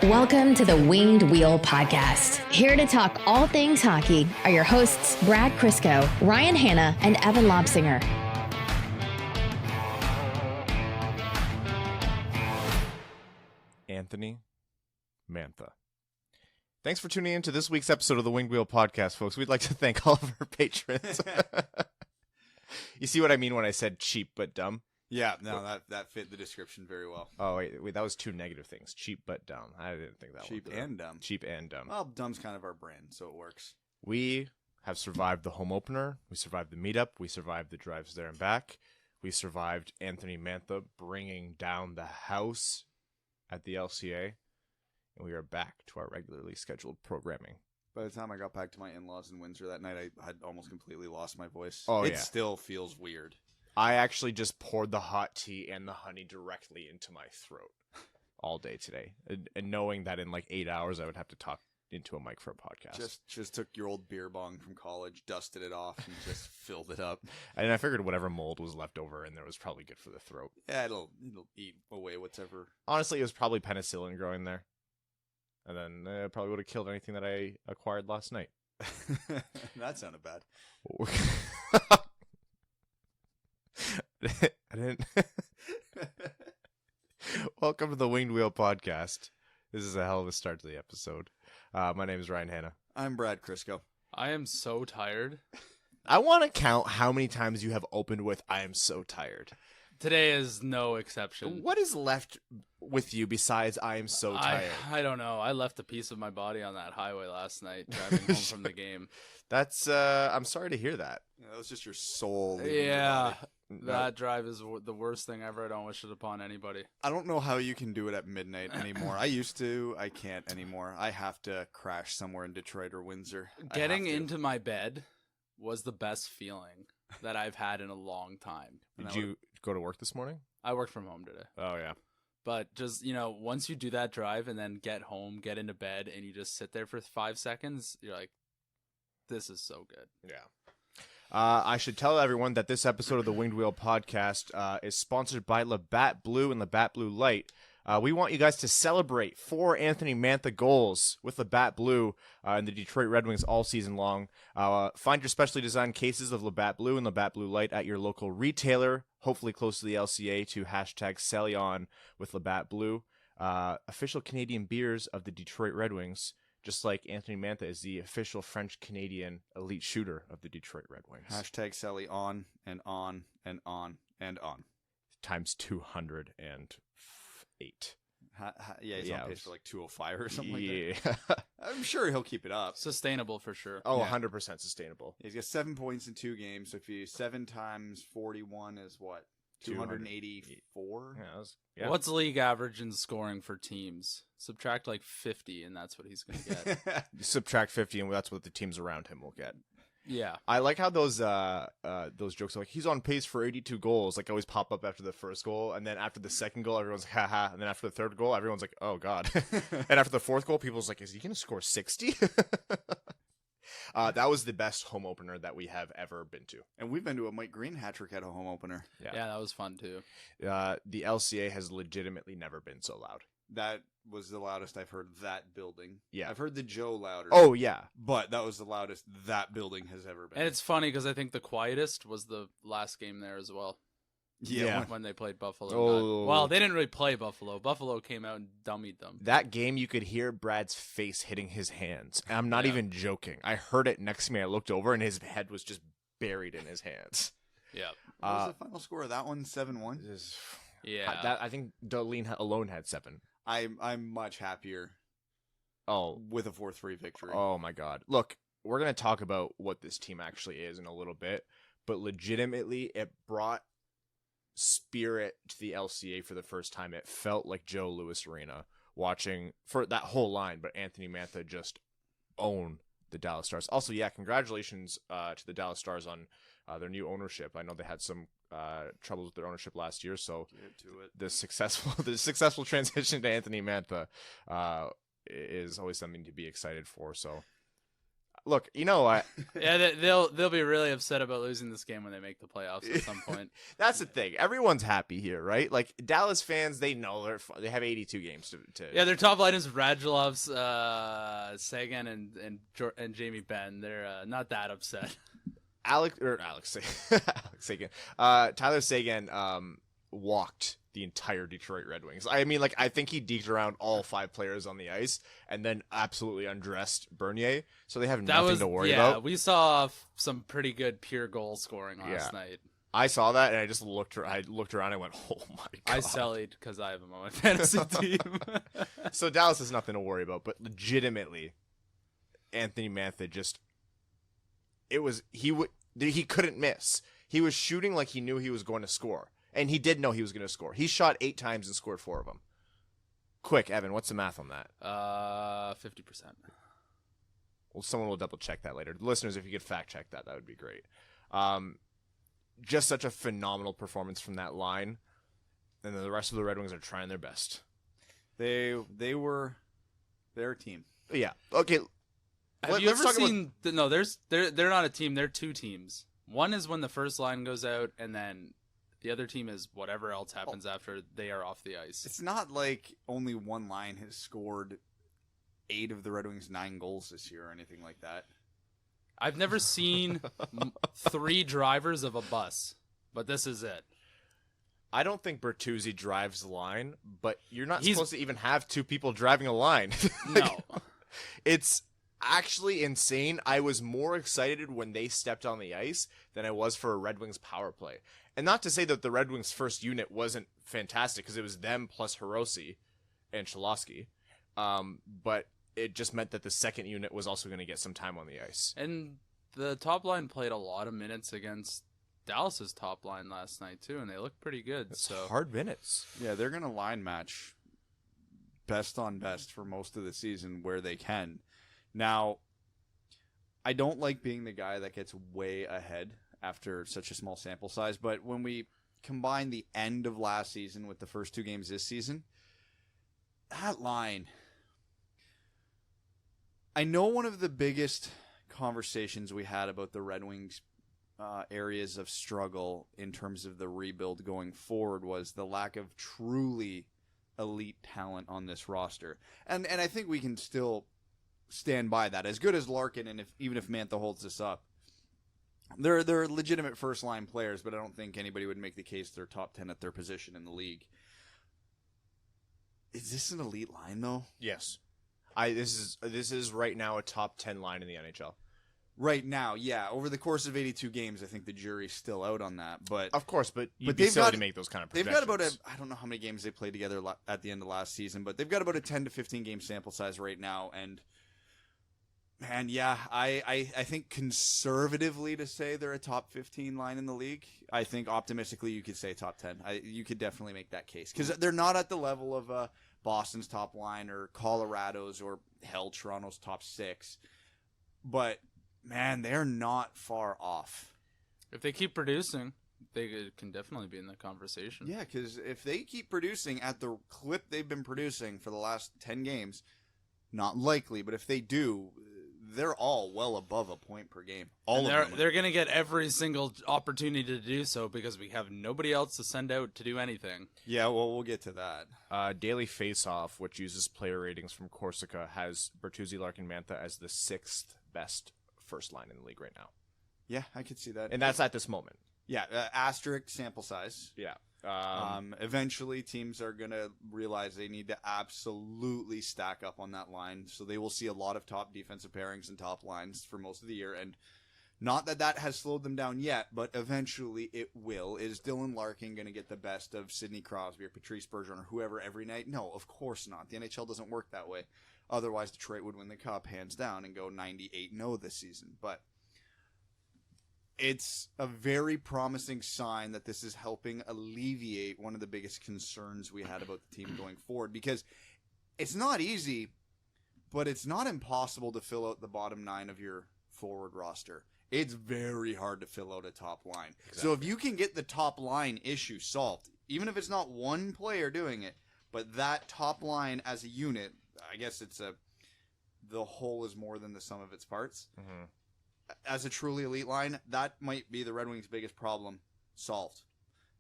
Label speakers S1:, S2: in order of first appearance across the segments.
S1: Welcome to the Winged Wheel Podcast. Here to talk all things hockey are your hosts, Brad Crisco, Ryan Hanna, and Evan Lobsinger.
S2: Anthony Mantha. Thanks for tuning in to this week's episode of the Winged Wheel Podcast, folks. We'd like to thank all of our patrons. You see what I mean when I said cheap but dumb?
S3: Yeah, no, that fit the description very well.
S2: Oh, wait, that was two negative things. Cheap but dumb. I didn't think that one.
S3: Cheap and dumb.
S2: Cheap and dumb.
S3: Well, dumb's kind of our brand, so it works.
S2: We have survived the home opener. We survived the meetup. We survived the drives there and back. We survived Anthony Mantha bringing down the house at the LCA. And we are back to our regularly scheduled programming.
S3: By the time I got back to my in-laws in Windsor that night, I had almost completely lost my voice.
S2: Oh,
S3: it
S2: yeah.
S3: still feels weird.
S2: I actually just poured the hot tea and the honey directly into my throat all day today. And knowing that in like 8 hours I would have to talk into a mic for a podcast.
S3: Just took your old beer bong from college, dusted it off, and just filled it up.
S2: And I figured whatever mold was left over in there was probably good for the throat.
S3: Yeah, it'll eat away whatever.
S2: Honestly, it was probably penicillin growing there. And then it probably would have killed anything that I acquired last night.
S3: That sounded bad.
S2: I didn't. Welcome to the Winged Wheel Podcast. This is a hell of a start to the episode. My name is Ryan Hanna.
S3: I'm Brad Crisco.
S4: I am so tired.
S2: I want to count how many times you have opened with "I am so tired."
S4: Today is no exception.
S2: What is left with you besides "I am so tired"?
S4: I don't know. I left a piece of my body on that highway last night driving home from the game.
S2: That's. I'm sorry to hear that.
S3: Yeah, that was just your soul. leaving your
S4: Yeah,
S3: body.
S4: that drive is the worst thing ever. I don't wish it upon anybody.
S3: I don't know how you can do it at midnight anymore. I used to. I can't anymore. I have to crash somewhere in Detroit or Windsor.
S4: Getting into my bed was the best feeling that I've had in a long time.
S2: Did you go to work this morning?
S4: I worked from home today.
S2: Oh yeah.
S4: But just, once you do that drive and then get home, get into bed, and you just sit there for 5 seconds, you're like, this is so good.
S2: Yeah. I should tell everyone that this episode of the Winged Wheel Podcast is sponsored by Labatt Blue and Labatt Blue Light. We want you guys to celebrate 4 Anthony Mantha goals with Labatt Blue and the Detroit Red Wings all season long. Find your specially designed cases of Labatt Blue and Labatt Blue Light at your local retailer, hopefully close to the LCA, to hashtag #SellYon with Labatt Blue. Official Canadian beers of the Detroit Red Wings, just like Anthony Mantha is the official French-Canadian elite shooter of the Detroit Red Wings.
S3: Hashtag Sally on and on and on and on.
S2: Times 208.
S3: Yeah, he's on pace for like 205 or something like
S2: Yeah.
S3: that. I'm sure he'll keep it up.
S4: Sustainable for sure.
S2: Oh,
S3: Yeah.
S2: 100% sustainable.
S3: He's got 7 points in 2 games. So if you 7 times 41 is what? 284?
S2: Yeah,
S4: What's league average in scoring for teams? Subtract like 50, and that's what he's going to get.
S2: Subtract 50, and that's what the teams around him will get.
S4: Yeah.
S2: I like how those jokes are like, he's on pace for 82 goals, like always pop up after the first goal, and then after the second goal, everyone's like, haha, and then after the third goal, everyone's like, oh god. And after the fourth goal, people's like, is he going to score 60? That was the best home opener that we have ever been to.
S3: And we've been to a Mike Green hat trick at a home opener.
S4: Yeah, that was fun too.
S2: The LCA has legitimately never been so loud.
S3: That was the loudest I've heard that building.
S2: Yeah.
S3: I've heard the Joe louder.
S2: Oh, yeah.
S3: But that was the loudest that building has ever been.
S4: And it's funny because I think the quietest was the last game there as well.
S2: Yeah.
S4: When they played Buffalo.
S2: Oh.
S4: Well, they didn't really play Buffalo. Buffalo came out and dummied them.
S2: That game, you could hear Brad's face hitting his hands. And I'm not even joking. I heard it next to me. I looked over, and his head was just buried in his hands.
S4: Yeah.
S3: What was the final score of that one? 7-1?
S4: Yeah.
S2: I think Darlene alone had 7.
S3: I'm much happier with a 4-3 victory.
S2: Oh, my God. Look, we're going to talk about what this team actually is in a little bit. But legitimately, it brought spirit to the LCA for the first time. It felt like Joe Louis Arena watching for that whole line, but Anthony Mantha just own the Dallas Stars. Also, yeah, congratulations to the Dallas Stars on their new ownership. I know they had some troubles with their ownership last year, so the successful transition to Anthony Mantha is always something to be excited for. So look, you know what?
S4: Yeah, they'll be really upset about losing this game when they make the playoffs at some point.
S2: That's the thing. Everyone's happy here, right? Like Dallas fans, they know they have 82 games to.
S4: Yeah, their top line is Radulov's, Sagan, and Jamie Benn. They're not that upset.
S2: Alex Sagan. Tyler Sagan walked the entire Detroit Red Wings. I mean, like, I think he deked around all 5 players on the ice and then absolutely undressed Bernier. So they have nothing to worry about.
S4: Yeah, we saw some pretty good pure goal scoring last night.
S2: I saw that and I just looked around and went, oh my God.
S4: I sellied because I have him on my fantasy team.
S2: So Dallas has nothing to worry about, but legitimately, Anthony Mantha he couldn't miss. He was shooting like he knew he was going to score. And he did know he was going to score. He shot 8 times and scored 4 of them. Quick, Evan, what's the math on that?
S4: 50%.
S2: Well, someone will double check that later. Listeners, if you could fact check that would be great. Just such a phenomenal performance from that line. And then the rest of the Red Wings are trying their best.
S3: They were their team.
S2: Yeah. Okay.
S4: Have you ever seen? No, they're not a team. They're 2 teams. One is when the first line goes out, and then the other team is whatever else happens after they are off the ice.
S3: It's not like only one line has scored 8 of the Red Wings' 9 goals this year or anything like that.
S4: I've never seen 3 drivers of a bus, but this is it.
S2: I don't think Bertuzzi drives the line, but you're not supposed to even have 2 people driving a line.
S4: No.
S2: It's actually insane. I was more excited when they stepped on the ice than I was for a Red Wings power play. And not to say that the Red Wings' first unit wasn't fantastic, because it was them plus Hiroshi and Cholowski. But it just meant that the second unit was also going to get some time on the ice.
S4: And the top line played a lot of minutes against Dallas's top line last night, too, and they looked pretty good.
S2: It's
S4: so
S2: hard minutes.
S3: Yeah, they're going to line match best on best for most of the season where they can. Now, I don't like being the guy that gets way ahead after such a small sample size, but when we combine the end of last season with the first 2 games this season, that line, I know one of the biggest conversations we had about the Red Wings areas of struggle in terms of the rebuild going forward was the lack of truly elite talent on this roster. And I think we can still stand by that. As good as Larkin, and even if Mantha holds this up, they're legitimate first-line players, but I don't think anybody would make the case they're top 10 at their position in the league. Is this an elite line, though?
S2: Yes. This is right now a top 10 line in the NHL.
S3: Right now, yeah. Over the course of 82 games, I think the jury's still out on that. But
S2: of course, but you'd be silly to make those kind of projections.
S3: They've got about I don't know how many games they played together at the end of last season, but they've got about a 10 to 15 game sample size right now. And man, yeah, I think conservatively to say they're a top 15 line in the league. I think optimistically you could say top 10. You could definitely make that case because they're not at the level of Boston's top line or Colorado's or hell Toronto's top 6, but man, they're not far off.
S4: If they keep producing, they can definitely be in the conversation.
S3: Yeah, because if they keep producing at the clip they've been producing for the last 10 games, not likely, but if they do, they're all well above a point per game.
S4: They're going to get every single opportunity to do so because we have nobody else to send out to do anything.
S3: Yeah, well, we'll get to that.
S2: Daily Faceoff, which uses player ratings from Corsica, has Bertuzzi, Larkin, Mantha as the 6th best first line in the league right now.
S3: Yeah, I could see that.
S2: And that's at this moment.
S3: Yeah, asterisk sample size.
S2: Yeah.
S3: Eventually, teams are going to realize they need to absolutely stack up on that line. So they will see a lot of top defensive pairings and top lines for most of the year. And not that has slowed them down yet, but eventually it will. Is Dylan Larkin going to get the best of Sidney Crosby or Patrice Bergeron or whoever every night? No, of course not. The NHL doesn't work that way. Otherwise, Detroit would win the Cup hands down and go 98-0 this season. But it's a very promising sign that this is helping alleviate one of the biggest concerns we had about the team going forward. Because it's not easy, but it's not impossible to fill out the bottom 9 of your forward roster. It's very hard to fill out a top line. Exactly. So if you can get the top line issue solved, even if it's not one player doing it, but that top line as a unit, I guess it's a the whole is more than the sum of its parts.
S2: Mm-hmm.
S3: As a truly elite line, that might be the Red Wings' biggest problem solved.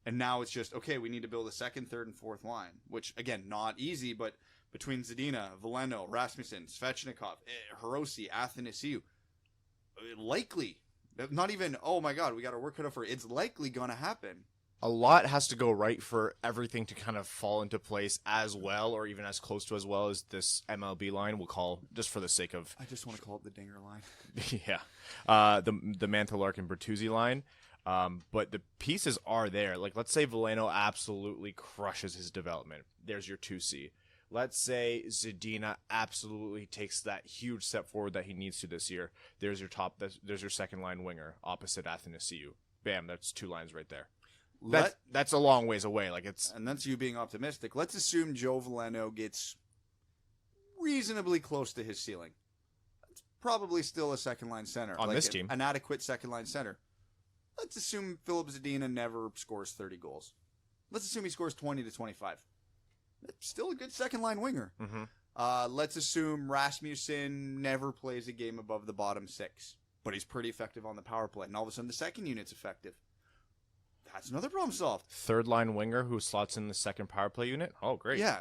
S3: And now it's just, okay, we need to build a second, third, and fourth line, which, again, not easy, but between Zadina, Veleno, Rasmussen, Svechnikov, Hirose, Athanasiou, likely, not even, oh my God, we got our work cut out for it. It's likely going to happen.
S2: A lot has to go right for everything to kind of fall into place as well, or even as close to as well as this MLB line. We'll call, just for the sake of...
S3: I just want to call it the Dinger line.
S2: Yeah. The Mantha, Larkin, Bertuzzi line. But the pieces are there. Like, let's say Veleno absolutely crushes his development. There's your 2C. Let's say Zadina absolutely takes that huge step forward that he needs to this year. There's your second line winger opposite Athanasiou. Bam, that's 2 lines right there. That's a long ways away.
S3: And that's you being optimistic. Let's assume Joe Veleno gets reasonably close to his ceiling. That's probably still a second line center
S2: on this team.
S3: An adequate second line center. Let's assume Filip Zadina never scores 30 goals. Let's assume he scores 20 to 25. That's still a good second line winger.
S2: Mm-hmm.
S3: Let's assume Rasmussen never plays a game above the bottom 6, but he's pretty effective on the power play, and all of a sudden the second unit's effective. That's another problem solved.
S2: Third line winger who slots in the second power play unit. Oh, great.
S3: Yeah,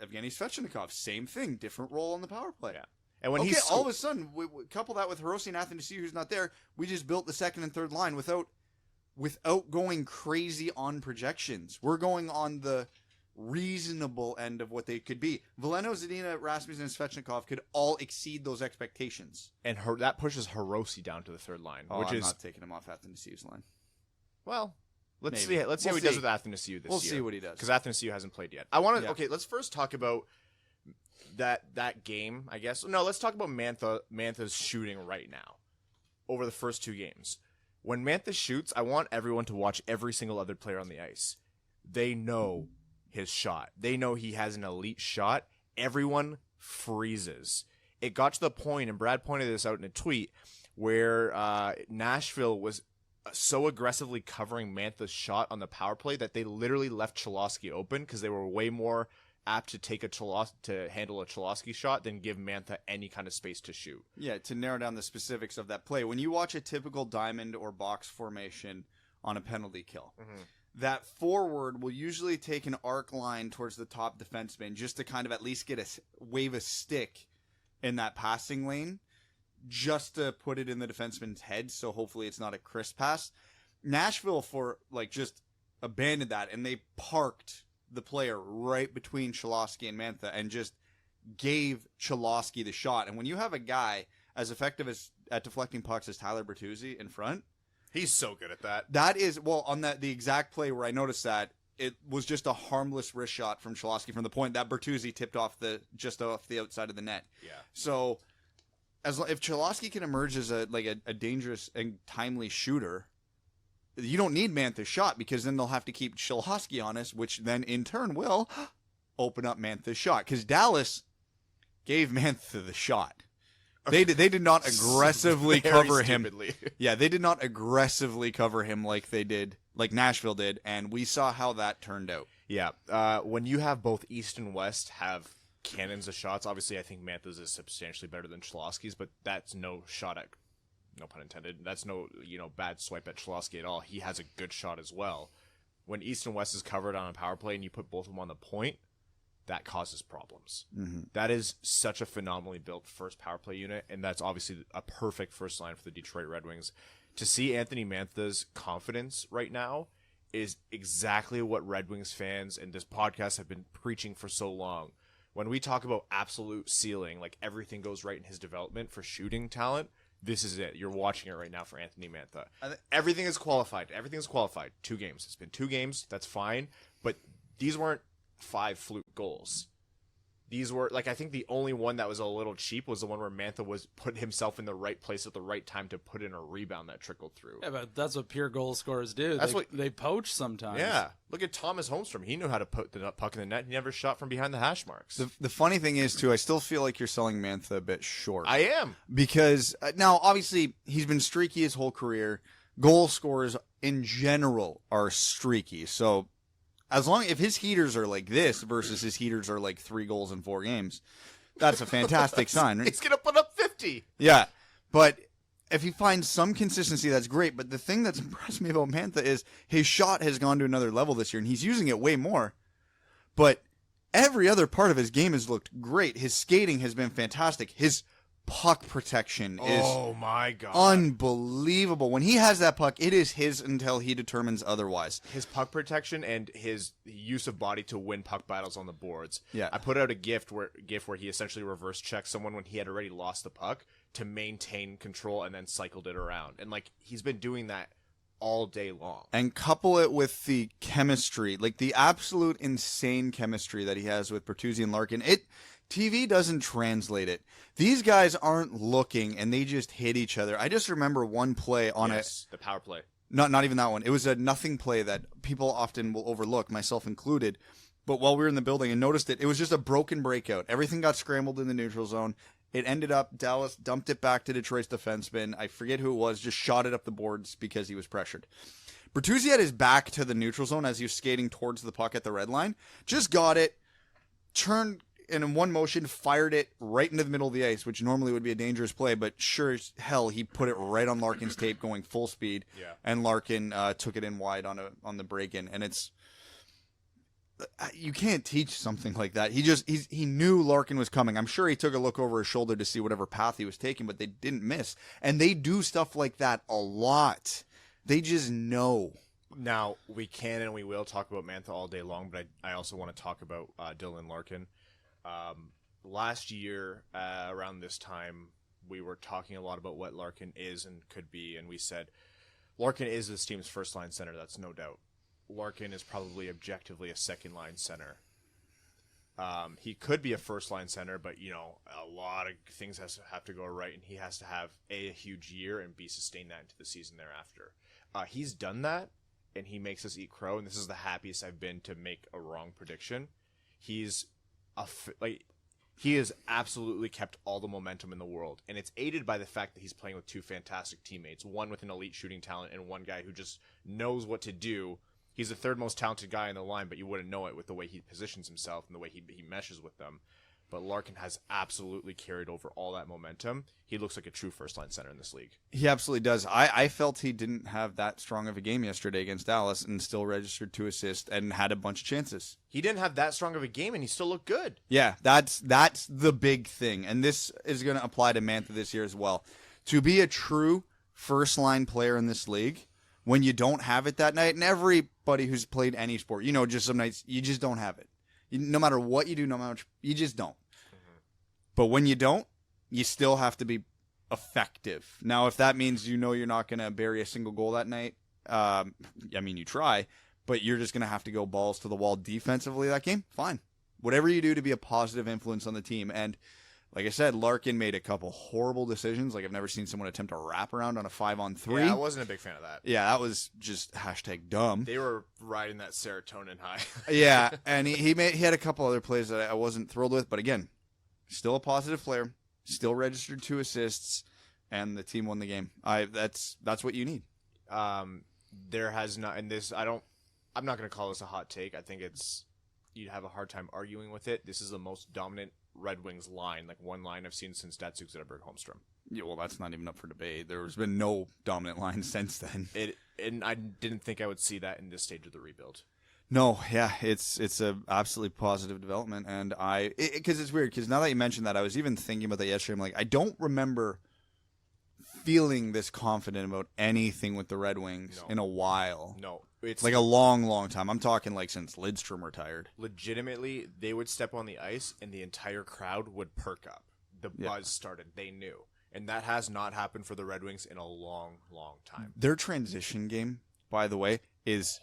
S3: Evgeny Svechnikov, same thing, different role on the power play.
S2: Yeah. And when
S3: all of a sudden, we couple that with Hirose and Athanasiou, who's not there, we just built the second and third line without going crazy on projections. We're going on the reasonable end of what they could be. Veleno, Zadina, Rasmussen, and Svechnikov could all exceed those expectations.
S2: And that pushes Hirose down to the third line,
S3: I'm not taking him off Athanasiou's line.
S2: Well, let's
S3: Maybe.
S2: see. Let's see how he does with Athanasiou this year.
S3: We'll see what he does,
S2: because Athanasiou hasn't played yet. I want to. Okay, let's first talk about that game. I guess no. Let's talk about Mantha's shooting right now over the first 2 games. When Mantha shoots, I want everyone to watch every single other player on the ice. They know his shot. They know he has an elite shot. Everyone freezes. It got to the point, and Brad pointed this out in a tweet, where Nashville was so aggressively covering Mantha's shot on the power play that they literally left Cholowski open because they were way more apt to handle a Cholowski shot than give Mantha any kind of space to shoot.
S3: Yeah, to narrow down the specifics of that play. When you watch a typical diamond or box formation on a penalty kill, that forward will usually take an arc line towards the top defenseman just to kind of at least wave a stick in that passing lane, just to put it in the defenseman's head, so hopefully it's not a crisp pass. Nashville just abandoned that, and they parked the player right between Cholowski and Mantha and just gave Cholowski the shot. And when you have a guy as effective at deflecting pucks as Tyler Bertuzzi in front,
S2: he's so good at that.
S3: That is, on the exact play where I noticed that, it was just a harmless wrist shot from Cholowski from the point that Bertuzzi tipped just off the outside of the net.
S2: Yeah.
S3: So if Cholowski can emerge as a dangerous and timely shooter, you don't need Mantha's shot, because then they'll have to keep Cholowski honest, which then in turn will open up Mantha's shot, because Dallas gave Mantha the shot. They did not aggressively cover him. Yeah, they did not aggressively cover him like Nashville did, and we saw how that turned out.
S2: Yeah, when you have both East and West have cannons of shots, obviously I think Mantha's is substantially better than Cholowski's, but that's no shot at, no pun intended, that's no bad swipe at Cholowski at all. He has a good shot as well. When East and West is covered on a power play and you put both of them on the point, that causes problems.
S3: Mm-hmm.
S2: That is such a phenomenally built first power play unit, and that's obviously a perfect first line for the Detroit Red Wings. To see Anthony Mantha's confidence right now is exactly what Red Wings fans and this podcast have been preaching for so long. When we talk about absolute ceiling, like everything goes right in his development for shooting talent, this is it. You're watching it right now for Anthony Mantha. Everything is qualified. Everything is qualified. 2 games. It's been 2 games. That's fine. But these weren't 5 fluke goals. These were, I think the only one that was a little cheap was the one where Mantha was put himself in the right place at the right time to put in a rebound that trickled through.
S4: Yeah, but that's what pure goal scorers do. They poach sometimes.
S2: Yeah. Look at Thomas Holmstrom. He knew how to put the puck in the net. He never shot from behind the hash marks.
S3: The funny thing is, too, I still feel like you're selling Mantha a bit short.
S2: I am.
S3: Because, now, obviously, he's been streaky his whole career. Goal scorers, in general, are streaky. So if his heaters are like this versus his heaters are like 3 goals in 4 games, that's a fantastic sign. Right?
S2: He's going to put up 50.
S3: Yeah, but if he finds some consistency, that's great. But the thing that's impressed me about Mantha is his shot has gone to another level this year, and he's using it way more. But every other part of his game has looked great. His skating has been fantastic. His puck protection is
S2: my God,
S3: unbelievable. When he has that puck, it is his until he determines otherwise.
S2: His puck protection and his use of body to win puck battles on the boards.
S3: Yeah.
S2: I put out a GIF where he essentially reverse checked someone when he had already lost the puck to maintain control and then cycled it around. And like he's been doing that all day long.
S3: And couple it with the chemistry, like the absolute insane chemistry that he has with Bertuzzi and Larkin. TV doesn't translate it. These guys aren't looking, and they just hit each other. I just remember one play on
S2: the power play.
S3: Not even that one. It was a nothing play that people often will overlook, myself included. But while we were in the building and noticed it, it was just a broken breakout. Everything got scrambled in the neutral zone. It ended up, Dallas dumped it back to Detroit's defenseman. I forget who it was, just shot it up the boards because he was pressured. Bertuzzi had his back to the neutral zone as he was skating towards the puck at the red line. Just got it, turned, and in one motion fired it right into the middle of the ice, which normally would be a dangerous play, but sure as hell he put it right on Larkin's tape going full speed.
S2: Yeah.
S3: And Larkin took it in wide on the break-in. And you can't teach something like that. He knew Larkin was coming. I'm sure he took a look over his shoulder to see whatever path he was taking, but they didn't miss. And they do stuff like that a lot. They just know.
S2: Now, we can and we will talk about Mantha all day long, but I also want to talk about Dylan Larkin. Last year, around this time, we were talking a lot about what Larkin is and could be, and we said, Larkin is this team's first-line center, that's no doubt. Larkin is probably objectively a second-line center. He could be a first-line center, but, a lot of things have to go right, and he has to have, a huge year, and B, sustain that into the season thereafter. He's done that, and he makes us eat crow, and this is the happiest I've been to make a wrong prediction. He has absolutely kept all the momentum in the world, and it's aided by the fact that he's playing with two fantastic teammates, one with an elite shooting talent and one guy who just knows what to do. He's the third most talented guy in the line, but you wouldn't know it with the way he positions himself and the way he meshes with them. But Larkin has absolutely carried over all that momentum. He looks like a true first-line center in this league.
S3: He absolutely does. I felt he didn't have that strong of a game yesterday against Dallas and still registered 2 assists and had a bunch of chances.
S2: He didn't have that strong of a game, and he still looked good.
S3: Yeah, that's the big thing. And this is going to apply to Mantha this year as well. To be a true first-line player in this league, when you don't have it that night, and everybody who's played any sport, just some nights you just don't have it. No matter what you do, no matter what, you just don't. Mm-hmm. But when you don't, you still have to be effective. Now, if that means you're not going to bury a single goal that night, you try, but you're just going to have to go balls to the wall defensively that game, fine. Whatever you do to be a positive influence on the team. And like I said, Larkin made a couple horrible decisions. Like I've never seen someone attempt a wraparound on a 5-on-3.
S2: Yeah, I wasn't a big fan of that.
S3: Yeah, that was just #dumb.
S2: They were riding that serotonin high.
S3: Yeah, and he had a couple other plays that I wasn't thrilled with, but again, still a positive player, still registered 2 assists, and the team won the game. That's what you need.
S2: There has not, and this I'm not going to call this a hot take. I think you'd have a hard time arguing with it. This is the most dominant Red Wings line, like one line I've seen since Datsuk Zetterberg Holmstrom.
S3: Yeah, well, that's not even up for debate. There's been no dominant line since then.
S2: And I didn't think I would see that in this stage of the rebuild.
S3: No, yeah, it's a absolutely positive development, and because it's weird, because now that you mentioned that, I was even thinking about that yesterday. I'm like, I don't remember feeling this confident about anything with the Red Wings in a while.
S2: No. It's
S3: like a long, long time. I'm talking like since Lidstrom retired.
S2: Legitimately, they would step on the ice and the entire crowd would perk up. The buzz started. They knew. And that has not happened for the Red Wings in a long, long time.
S3: Their transition game, by the way, is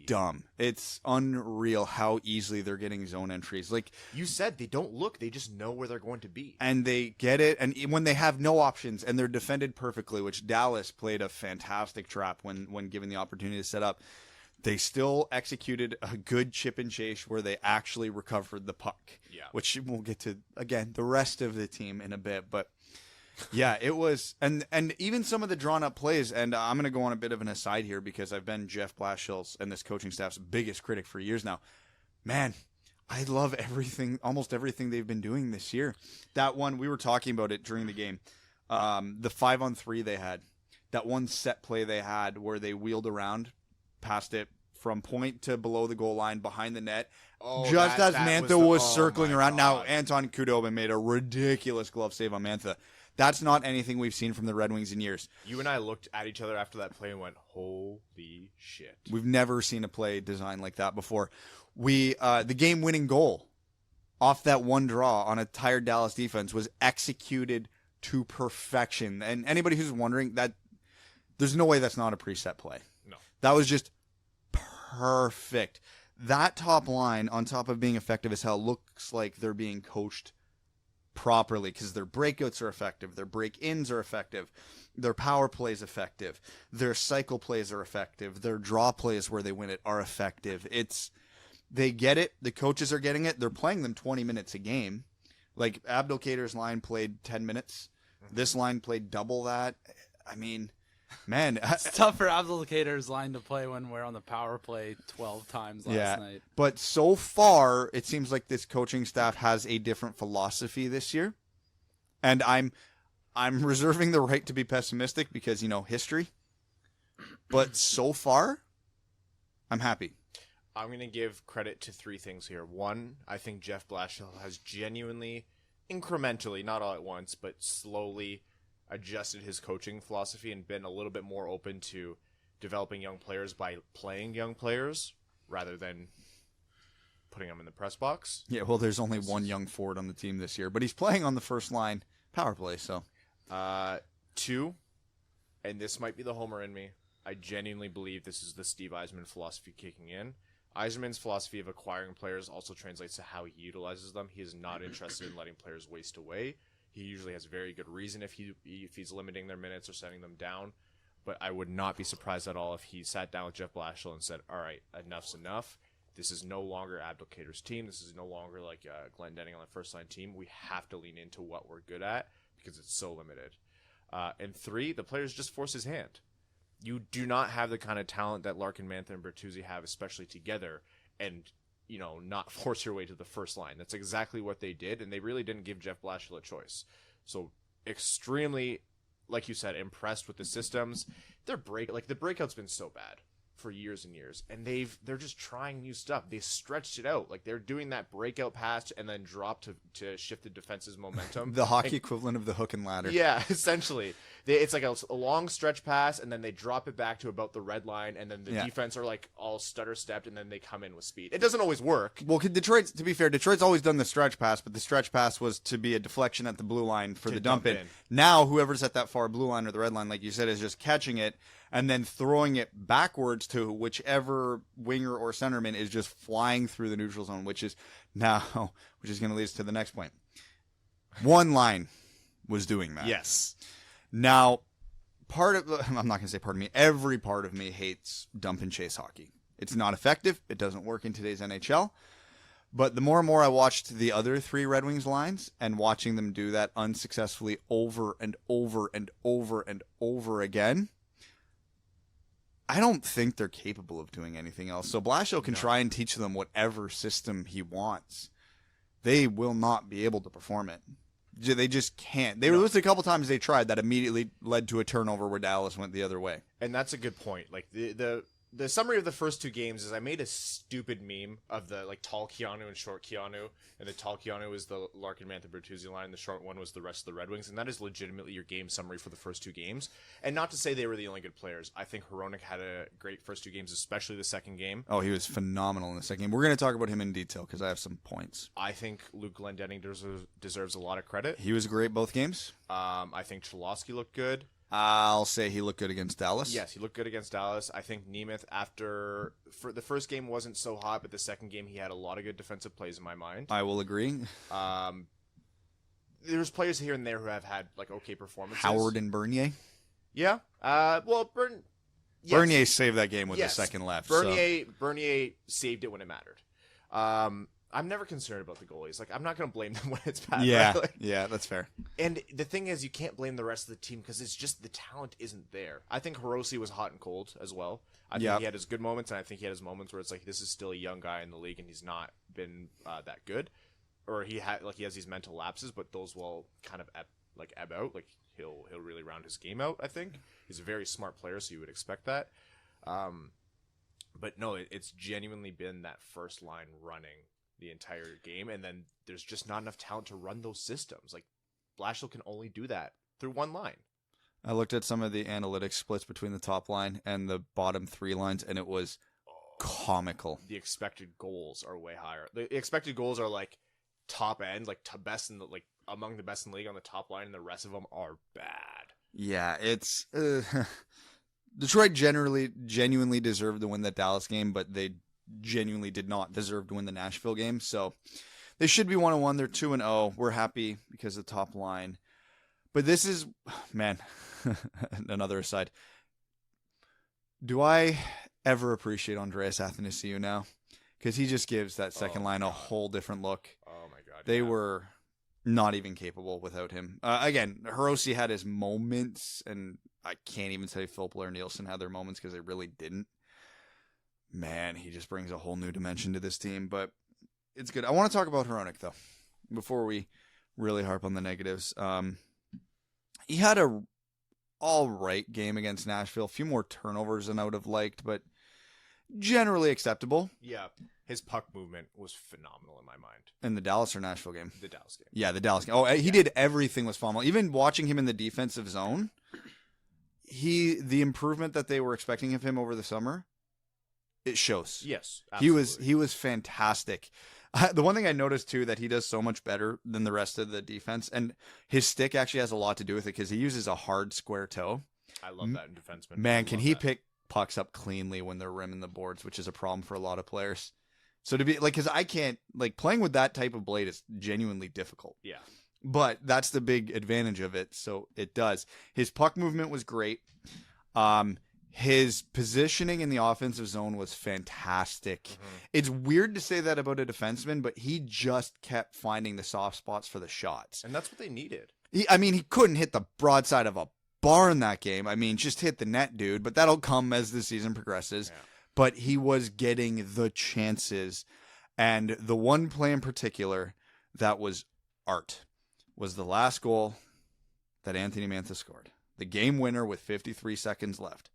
S3: dumb. It's unreal how easily they're getting zone entries. Like
S2: you said, they don't look. They just know where they're going to be.
S3: And they get it. And when they have no options and they're defended perfectly, which Dallas played a fantastic trap when given the opportunity to set up, they still executed a good chip and chase where they actually recovered the puck.
S2: Yeah.
S3: Which we'll get to, again, the rest of the team in a bit. But yeah, it was, and even some of the drawn up plays, and I'm going to go on a bit of an aside here because I've been Jeff Blashill's and this coaching staff's biggest critic for years now. Man, I love almost everything they've been doing this year. That one, we were talking about it during the game. The 5-on-3 they had, that one set play they had where they wheeled around, passed it from point to below the goal line behind the net. Just as Mantha was circling around. Now, Anton Khudobin made a ridiculous glove save on Mantha. That's not anything we've seen from the Red Wings in years.
S2: You and I looked at each other after that play and went, holy shit.
S3: We've never seen a play designed like that before. The game-winning goal off that one draw on a tired Dallas defense was executed to perfection. And anybody who's wondering, that there's no way that's not a preset play.
S2: No.
S3: That was just perfect. That top line, on top of being effective as hell, looks like they're being coached properly because their breakouts are effective, their break-ins are effective, their power plays effective, their cycle plays are effective, their draw plays where they win it are effective. They get it. The coaches are getting it. They're playing them 20 minutes a game. Like Abdelkader's line played 10 minutes. This line played double that. I mean, man,
S4: it's tough for Abdelkader's line to play when we're on the power play 12 times last night.
S3: But so far, it seems like this coaching staff has a different philosophy this year, and I'm reserving the right to be pessimistic because history. But so far, I'm happy.
S2: I'm going to give credit to three things here. One, I think Jeff Blashill has genuinely, incrementally, not all at once, but slowly adjusted his coaching philosophy and been a little bit more open to developing young players by playing young players rather than putting them in the press box.
S3: Yeah, well, there's only one young forward on the team this year, but he's playing on the first line power play, so.
S2: Two, and this might be the homer in me, I genuinely believe this is the Steve Yzerman philosophy kicking in. Yzerman's philosophy of acquiring players also translates to how he utilizes them. He is not interested in letting players waste away. He usually has very good reason if he's limiting their minutes or setting them down. But I would not be surprised at all if he sat down with Jeff Blashill and said, all right, enough's enough. This is no longer Abdelkader's team. This is no longer like Glendening on the first-line team. We have to lean into what we're good at because it's so limited. And three, the players just force his hand. You do not have the kind of talent that Larkin, Mantha, and Bertuzzi have, especially together, and not force your way to the first line. That's exactly what they did, and they really didn't give Jeff Blashill a choice. So extremely, like you said, impressed with the systems. The breakout's been so bad for years and years, and they're just trying new stuff. They stretched it out. Like they're doing that breakout pass and then drop to shift the defense's momentum.
S3: The hockey equivalent of the hook and ladder.
S2: Yeah, essentially. It's like a long stretch pass, and then they drop it back to about the red line, and then the defense are like all stutter-stepped, and then they come in with speed. It doesn't always work.
S3: Well, to be fair, Detroit's always done the stretch pass, but the stretch pass was to be a deflection at the blue line for the dump in. Now, whoever's at that far blue line or the red line, like you said, is just catching it and then throwing it backwards to whichever winger or centerman is just flying through the neutral zone, which is going to lead us to the next point. One line was doing that.
S2: Yes.
S3: Now, I'm not going to say part of me, every part of me hates dump and chase hockey. It's not effective. It doesn't work in today's NHL. But the more and more I watched the other three Red Wings lines and watching them do that unsuccessfully over and over and over and over again, I don't think they're capable of doing anything else. So Blashill can try and teach them whatever system he wants. They will not be able to perform it. They just can't. They were listed a couple times they tried that immediately led to a turnover where Dallas went the other way.
S2: And that's a good point. Like the summary of the first two games is I made a stupid meme of the tall Keanu and short Keanu, and the tall Keanu was the Larkin, Mantha, Bertuzzi line, the short one was the rest of the Red Wings, and that is legitimately your game summary for the first two games. And not to say they were the only good players. I think Hronek had a great first two games, especially the second game.
S3: Oh, he was phenomenal in the second game. We're going to talk about him in detail because I have some points.
S2: I think Luke Glendening deserves a lot of credit.
S3: He was great both games.
S2: I think Cholowski looked good.
S3: I'll say he looked good against Dallas.
S2: Yes, he looked good against Dallas. I think Nemeth, for the first game wasn't so hot, but the second game he had a lot of good defensive plays in my mind.
S3: I will agree.
S2: There's players here and there who have had okay performances.
S3: Howard and Bernier.
S2: Yeah. Well,
S3: Bernier saved that game with a second left.
S2: Bernier saved it when it mattered. I'm never concerned about the goalies. I'm not going to blame them when it's bad.
S3: Yeah,
S2: right?
S3: yeah, that's fair.
S2: And the thing is, you can't blame the rest of the team because it's just the talent isn't there. I think Hirose was hot and cold as well. I think he had his good moments, and I think he had his moments where it's this is still a young guy in the league, and he's not been that good, or he has these mental lapses, but those will kind of ebb out. Like he'll really round his game out. I think he's a very smart player, so you would expect that. But no, it's genuinely been that first line running the entire game, and then there's just not enough talent to run those systems. Like Blashill can only do that through one line.
S3: I looked at some of the analytics splits between the top line and the bottom three lines, and it was comical.
S2: The expected goals are way higher. The expected goals are like top end, like best in the among the best in the league on the top line, and the rest of them are bad.
S3: Yeah, it's Detroit genuinely deserved to win that Dallas game, but they genuinely did not deserve to win the Nashville game. So they should be 1-1. They're 2-0. We're happy because of the top line. But this is, man, another aside. Do I ever appreciate Andreas Athanasiou now? Because he just gives that second line a whole different look.
S2: Oh, my God.
S3: They were not even capable without him. Again, Hirose had his moments, and I can't even say Philip or Nielsen had their moments because they really didn't. Man, he just brings a whole new dimension to this team, but it's good. I want to talk about Hronek, though, before we really harp on the negatives. He had a all right game against Nashville. A few more turnovers than I would have liked, but generally acceptable.
S2: Yeah, his puck movement was phenomenal in my mind.
S3: In the Dallas or Nashville game?
S2: The Dallas game.
S3: Yeah, the Dallas game. Oh, he did everything was phenomenal. Even watching him in the defensive zone, the improvement that they were expecting of him over the summer, it shows.
S2: Yes, absolutely.
S3: He was fantastic. The one thing I noticed too that he does so much better than the rest of the defense, and his stick actually has a lot to do with it because he uses a hard square toe.
S2: I love that in defensemen.
S3: Man, can he pick pucks up cleanly when they're rimming the boards, which is a problem for a lot of players. So to be because I can't playing with that type of blade is genuinely difficult.
S2: Yeah.
S3: But that's the big advantage of it. So it does. His puck movement was great. His positioning in the offensive zone was fantastic. Mm-hmm. It's weird to say that about a defenseman, but he just kept finding the soft spots for the shots.
S2: And that's what they needed.
S3: He couldn't hit the broadside of a bar in that game. Just hit the net, dude. But that'll come as the season progresses. Yeah. But he was getting the chances. And the one play in particular that was art was the last goal that Anthony Mantha scored. The game winner with 53 seconds left.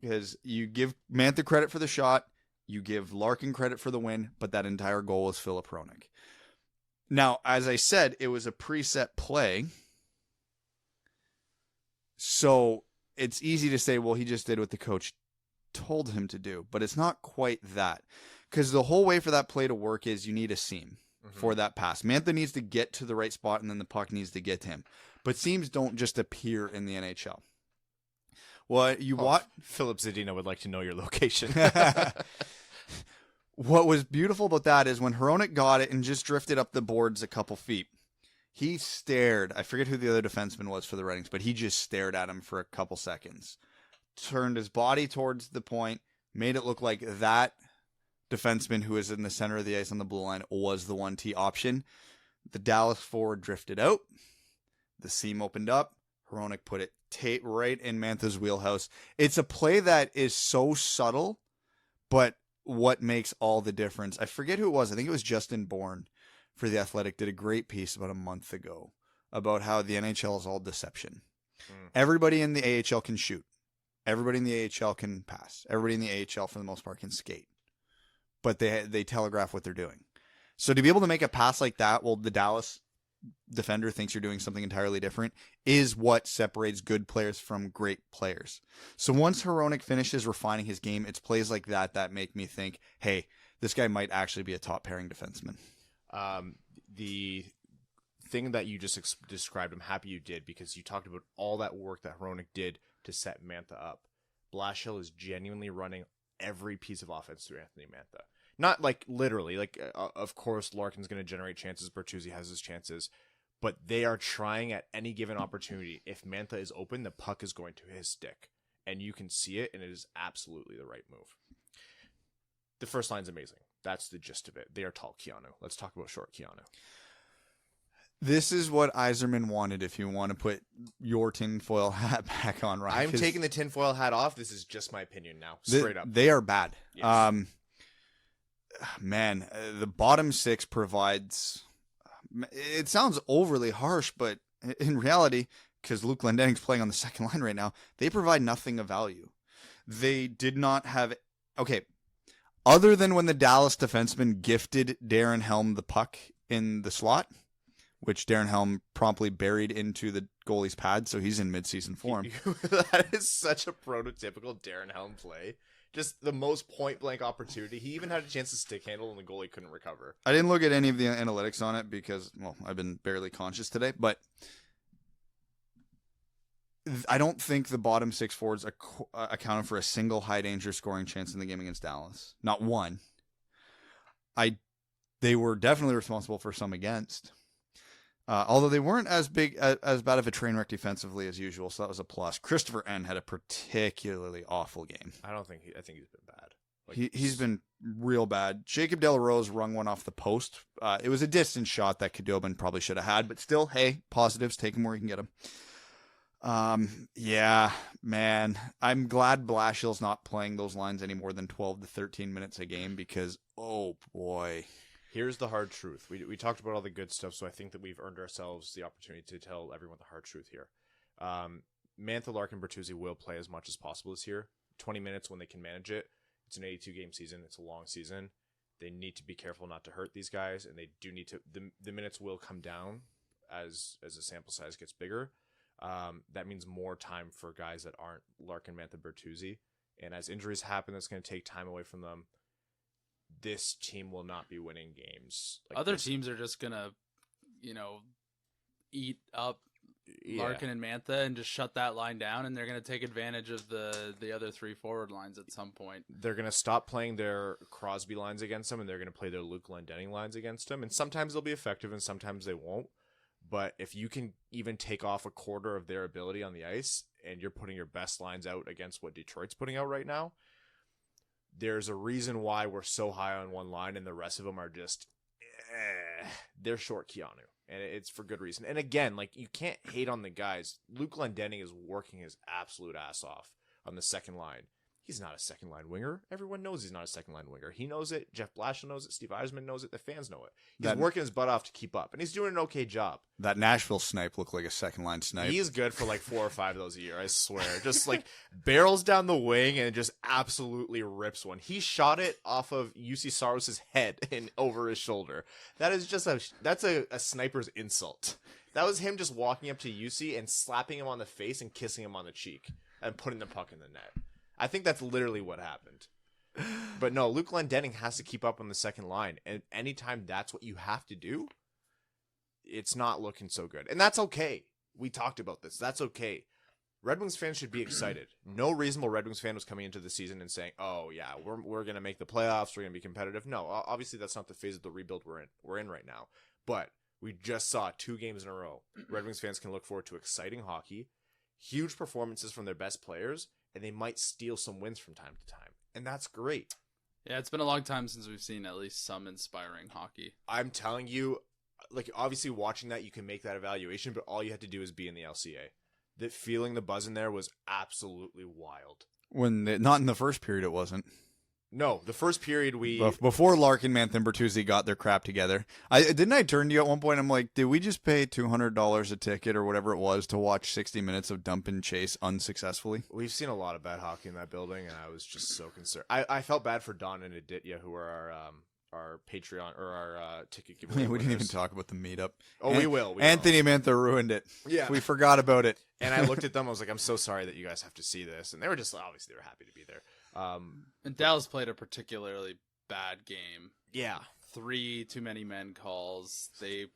S3: Because you give Mantha credit for the shot, you give Larkin credit for the win, but that entire goal was Philip Hronek. Now, as I said, it was a preset play. So it's easy to say, well, he just did what the coach told him to do. But it's not quite that. Because the whole way for that play to work is you need a seam for that pass. Mantha needs to get to the right spot, and then the puck needs to get to him. But seams don't just appear in the NHL.
S2: Philip Zadina would like to know your location.
S3: What was beautiful about that is when Hronek got it and just drifted up the boards a couple feet, he stared. I forget who the other defenseman was for the Red Wings, but he just stared at him for a couple seconds. Turned his body towards the point, made it look like that defenseman who was in the center of the ice on the blue line was the 1T option. The Dallas forward drifted out. The seam opened up. Hronek put it right in Mantha's wheelhouse. It's a play that is so subtle, but what makes all the difference? I forget who it was. I think it was Justin Bourne for The Athletic did a great piece about a month ago about how the NHL is all deception. Everybody in the AHL can shoot. Everybody in the AHL can pass. Everybody in the AHL, for the most part, can skate. But they telegraph what they're doing. So to be able to make a pass like that, well, the Dallas defender thinks you're doing something entirely different, is what separates good players from great players. So once Hronek finishes refining his game, it's plays like that make me think, hey, this guy might actually be a top pairing defenseman.
S2: The thing that you just described, I'm happy you did, because you talked about all that work that Hronek did to set Mantha up. Blashill is genuinely running every piece of offense through Anthony Mantha. Not literally, of course, Larkin's going to generate chances. Bertuzzi has his chances, but they are trying at any given opportunity. If Mantha is open, the puck is going to his stick, and you can see it, and it is absolutely the right move. The first line's amazing. That's the gist of it. They are tall Keanu. Let's talk about short Keanu.
S3: This is what Yzerman wanted if you want to put your tinfoil hat back on, Ryan.
S2: I'm taking the tinfoil hat off. This is just my opinion now. Straight up.
S3: They are bad.
S2: Yes.
S3: man, the bottom six provides. It sounds overly harsh, but in reality, because Luke Glendening's playing on the second line right now, they provide nothing of value. They did not have. Okay, other than when the Dallas defenseman gifted Darren Helm the puck in the slot, which Darren Helm promptly buried into the goalie's pad, so he's in midseason form.
S2: That is such a prototypical Darren Helm play. Just the most point-blank opportunity. He even had a chance to stick handle, and the goalie couldn't recover.
S3: I didn't look at any of the analytics on it because, well, I've been barely conscious today, but I don't think the bottom six forwards accounted for a single high-danger scoring chance in the game against Dallas. Not one. They were definitely responsible for some against. Although they weren't as bad of a train wreck defensively as usual, so that was a plus. Christopher N had a particularly awful game.
S2: I think he's been bad.
S3: He's been real bad. Jacob Delarose rung one off the post. It was a distance shot that Khudobin probably should have had, but still, hey, positives, take him where you can get him. Yeah, man, I'm glad Blashill's not playing those lines any more than 12 to 13 minutes a game because, oh boy.
S2: Here's the hard truth. We talked about all the good stuff, so I think that we've earned ourselves the opportunity to tell everyone the hard truth here. Mantha, Larkin, Bertuzzi will play as much as possible this year. 20 minutes when they can manage it. It's an 82-game season. It's a long season. They need to be careful not to hurt these guys, and they do need to. The minutes will come down as the sample size gets bigger. That means more time for guys that aren't Larkin, Mantha, Bertuzzi. And as injuries happen, that's going to take time away from them. This team will not be winning games.
S4: Other teams are just going to, eat up Larkin and Mantha and just shut that line down, and they're going to take advantage of the other three forward lines at some point.
S2: They're going to stop playing their Crosby lines against them, and they're going to play their Luke Glendening lines against them. And sometimes they'll be effective, and sometimes they won't. But if you can even take off a quarter of their ability on the ice, and you're putting your best lines out against what Detroit's putting out right now, there's a reason why we're so high on one line and the rest of them are just, they're short Keanu. And it's for good reason. And again, you can't hate on the guys. Luke Glendening is working his absolute ass off on the second line. He's not a second line winger. Everyone knows he's not a second line winger. He knows it. Jeff Blashill knows it. Steve Eisman knows it. The fans know it. He's working his butt off to keep up, and he's doing an okay job.
S3: That Nashville snipe looked like a second line snipe.
S2: He's good for 4 or 5 of those a year, I swear. Just barrels down the wing and just absolutely rips one. He shot it off of UC Saros' head and over his shoulder. That is just that's a sniper's insult. That was him just walking up to UC and slapping him on the face and kissing him on the cheek and putting the puck in the net. I think that's literally what happened. But no, Luke Glendening has to keep up on the second line. And anytime that's what you have to do, it's not looking so good. And that's okay. We talked about this. That's okay. Red Wings fans should be excited. No reasonable Red Wings fan was coming into the season and saying, oh, yeah, we're going to make the playoffs. We're going to be competitive. No, obviously that's not the phase of the rebuild we're in right now. But we just saw 2 games in a row. Red Wings fans can look forward to exciting hockey, huge performances from their best players, and they might steal some wins from time to time. And that's great.
S4: Yeah, it's been a long time since we've seen at least some inspiring hockey.
S2: I'm telling you, obviously watching that, you can make that evaluation, but all you have to do is be in the LCA. That feeling the buzz in there was absolutely wild.
S3: Not in the first period, it wasn't.
S2: No, the first period
S3: before Larkin, Mantha, and Bertuzzi got their crap together. I turn to you at one point. I'm like, did we just pay $200 a ticket or whatever it was to watch 60 minutes of dump and chase unsuccessfully?
S2: We've seen a lot of bad hockey in that building, and I was just so concerned. I felt bad for Don and Aditya, who are our Patreon or our ticket giveaway.
S3: We didn't even talk about the meetup.
S2: Oh, we will.
S3: Anthony Mantha ruined it.
S2: Yeah,
S3: we forgot about it.
S2: And I looked at them. I was like, I'm so sorry that you guys have to see this. And they were just obviously they were happy to be there.
S4: And Dallas played a particularly bad game.
S2: Yeah.
S4: 3 too many men calls. They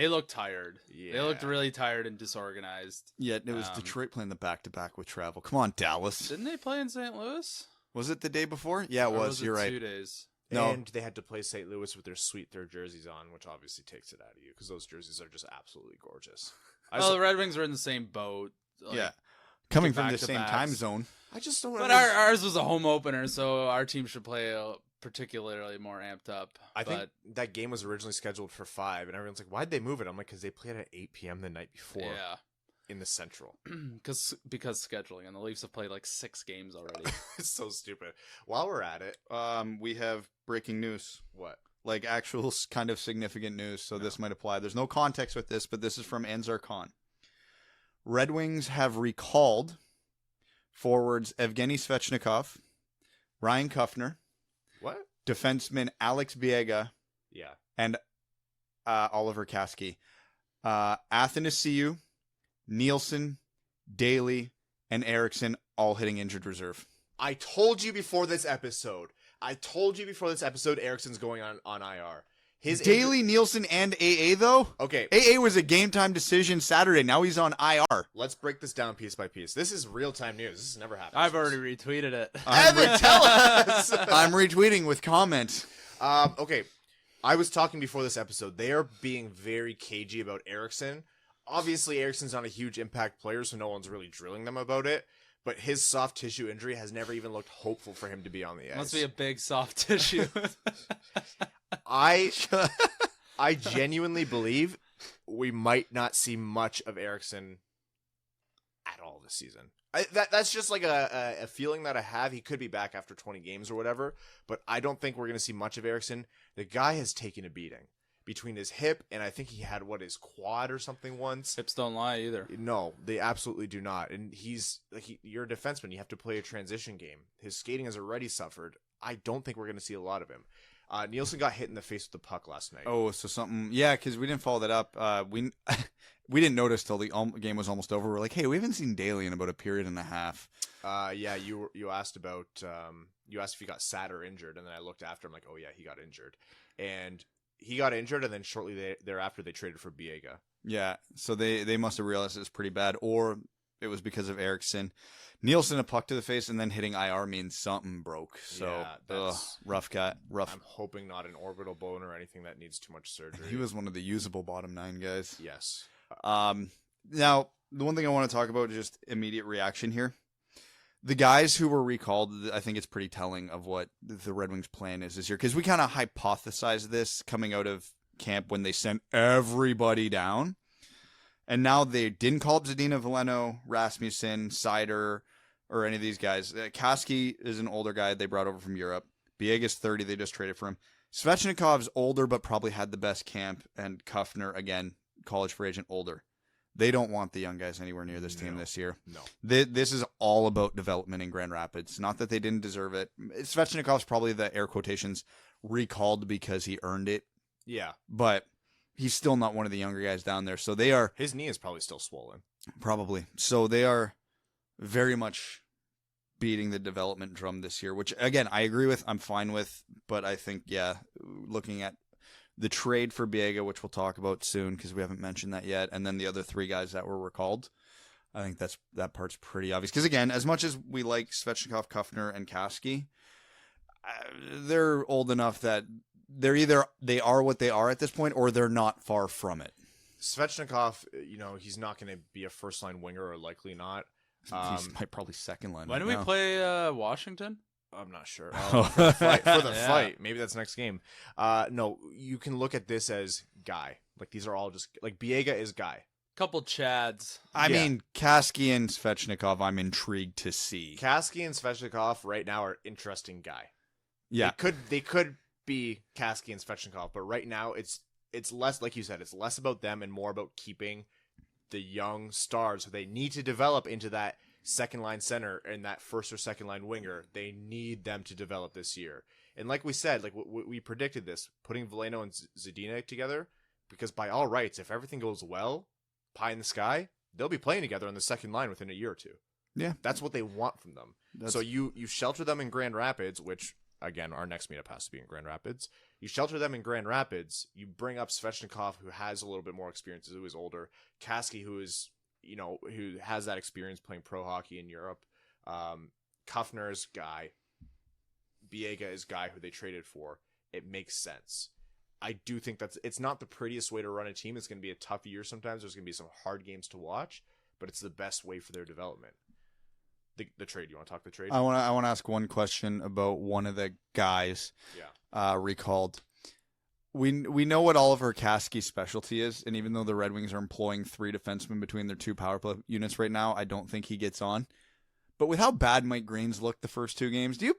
S4: looked tired.
S2: Yeah.
S4: They looked really tired and disorganized.
S3: Yeah, it was Detroit playing the back-to-back with travel. Come on, Dallas.
S4: Didn't they play in St. Louis?
S3: Was it the day before? Yeah, it was. You're right.
S4: 2 days.
S2: No. And they had to play St. Louis with their sweet third jerseys on, which obviously takes it out of you because those jerseys are just absolutely gorgeous.
S4: The Red Wings were in the same boat.
S3: Yeah. Coming from the same time zone.
S2: I just don't.
S4: But ours was a home opener, so our team should play particularly more amped up.
S2: I think that game was originally scheduled for 5, and everyone's like, "Why'd they move it?" I'm like, "Because they played at 8 p.m. the night before."
S4: Yeah.
S2: in the Central.
S4: Because scheduling, and the Leafs have played like 6 games already.
S2: It's so stupid. While we're at it,
S3: we have breaking news.
S2: what?
S3: Like actual kind of significant news, so this might apply. There's no context with this, but this is from Anzar Khan. Red Wings have recalled forwards Evgeny Svechnikov, Ryan Kuffner,
S2: What?
S3: defenseman Alex Biega,
S2: Yeah.
S3: and Oliver Kasky. Athanasiou, Nielsen, Daly, and Eriksson all hitting injured reserve.
S2: I told you before this episode. Eriksson's going on IR. His
S3: Daly, Nielsen, and AA, though?
S2: Okay.
S3: AA was a game-time decision Saturday. Now he's on IR.
S2: Let's break this down piece by piece. This is real-time news. This has never happened.
S4: I've already retweeted it.
S2: Evan, tell us!
S3: I'm retweeting with comments.
S2: Okay. I was talking before this episode. They are being very cagey about Eriksson. Obviously, Eriksson's not a huge impact player, so no one's really drilling them about it. But his soft tissue injury has never even looked hopeful for him to be on the ice.
S4: Must be a big soft tissue.
S2: I genuinely believe we might not see much of Eriksson at all this season. That's just like a feeling that I have. He could be back after 20 games or whatever, but I don't think we're going to see much of Eriksson. The guy has taken a beating between his hip, and I think he had, his quad or something once.
S4: Hips don't lie either.
S2: No, they absolutely do not. And you're a defenseman. You have to play a transition game. His skating has already suffered. I don't think we're going to see a lot of him. Nielsen got hit in the face with the puck last night.
S3: Oh, so something. Yeah, because we didn't follow that up. We didn't notice till the game was almost over. We're like, hey, we haven't seen Daly in about a period and a half.
S2: Yeah, you asked about you asked if he got sad or injured, and then I looked after him like, oh yeah, he got injured, and then shortly thereafter they traded for Biega.
S3: Yeah, so they must have realized it was pretty bad, or it was because of Eriksson. Nielsen a puck to the face and then hitting IR means something broke. So rough cut. Rough.
S2: I'm hoping not an orbital bone or anything that needs too much surgery.
S3: He was one of the usable bottom 9 guys.
S2: Yes.
S3: Now, the one thing I want to talk about is just immediate reaction here. The guys who were recalled, I think it's pretty telling of what the Red Wings' plan is this year. Because we kind of hypothesized this coming out of camp when they sent everybody down. And now they didn't call up Zadina, Veleno, Rasmussen, Seider, or any of these guys. Kasky is an older guy they brought over from Europe. Biega's 30. They just traded for him. Svechnikov's older, but probably had the best camp. And Kuffner, again, college free agent, older. They don't want the young guys anywhere near this team this year.
S2: No.
S3: This is all about development in Grand Rapids. Not that they didn't deserve it. Svechnikov's probably the air quotations recalled because he earned it.
S2: Yeah.
S3: But he's still not one of the younger guys down there. So they are...
S2: His knee is probably still swollen.
S3: Probably. So they are very much beating the development drum this year, which, again, I agree with. I'm fine with. But I think, looking at the trade for Biega, which we'll talk about soon because we haven't mentioned that yet, and then the other 3 guys that were recalled, I think that part's pretty obvious. Because, again, as much as we like Svechnikov, Kuffner, and Kasky, they're old enough that they're either they are what they are at this point, or they're not far from it.
S2: Svechnikov, he's not going to be a first-line winger, or likely not.
S3: He's probably second line.
S4: When do we play Washington?
S2: I'm not sure. For the fight. Maybe that's next game. No, you can look at this as guy. Like, these are all just... Like, Biega is guy.
S4: Couple Chads.
S3: I mean, Kasky and Svechnikov, I'm intrigued to see.
S2: Kasky and Svechnikov right now are interesting guy.
S3: Yeah.
S2: They could be Kasky and Svechnikov, but right now it's less, like you said, it's less about them and more about keeping the young stars who they need to develop into that second line center and that first or second line winger. They need them to develop this year. And like we said, like we predicted this, putting Veleno and Zadina together, because by all rights, if everything goes well, pie in the sky, they'll be playing together on the second line within a year or 2.
S3: Yeah.
S2: That's what they want from them. So you shelter them in Grand Rapids, which, again, our next meetup has to be in Grand Rapids. You shelter them in Grand Rapids. You bring up Svechnikov, who has a little bit more experience, who is older. Kasky, who is, who has that experience playing pro hockey in Europe. Kuffner is guy. Biega is guy who they traded for. It makes sense. I do think it's not the prettiest way to run a team. It's going to be a tough year sometimes. There's going to be some hard games to watch, but it's the best way for their development. The trade. You want to talk the trade?
S3: I want to ask one question about one of the guys recalled. We know what Oliver Kaski's specialty is, and even though the Red Wings are employing 3 defensemen between their 2 power play units right now, I don't think he gets on. But with how bad Mike Green's looked the first 2 games, do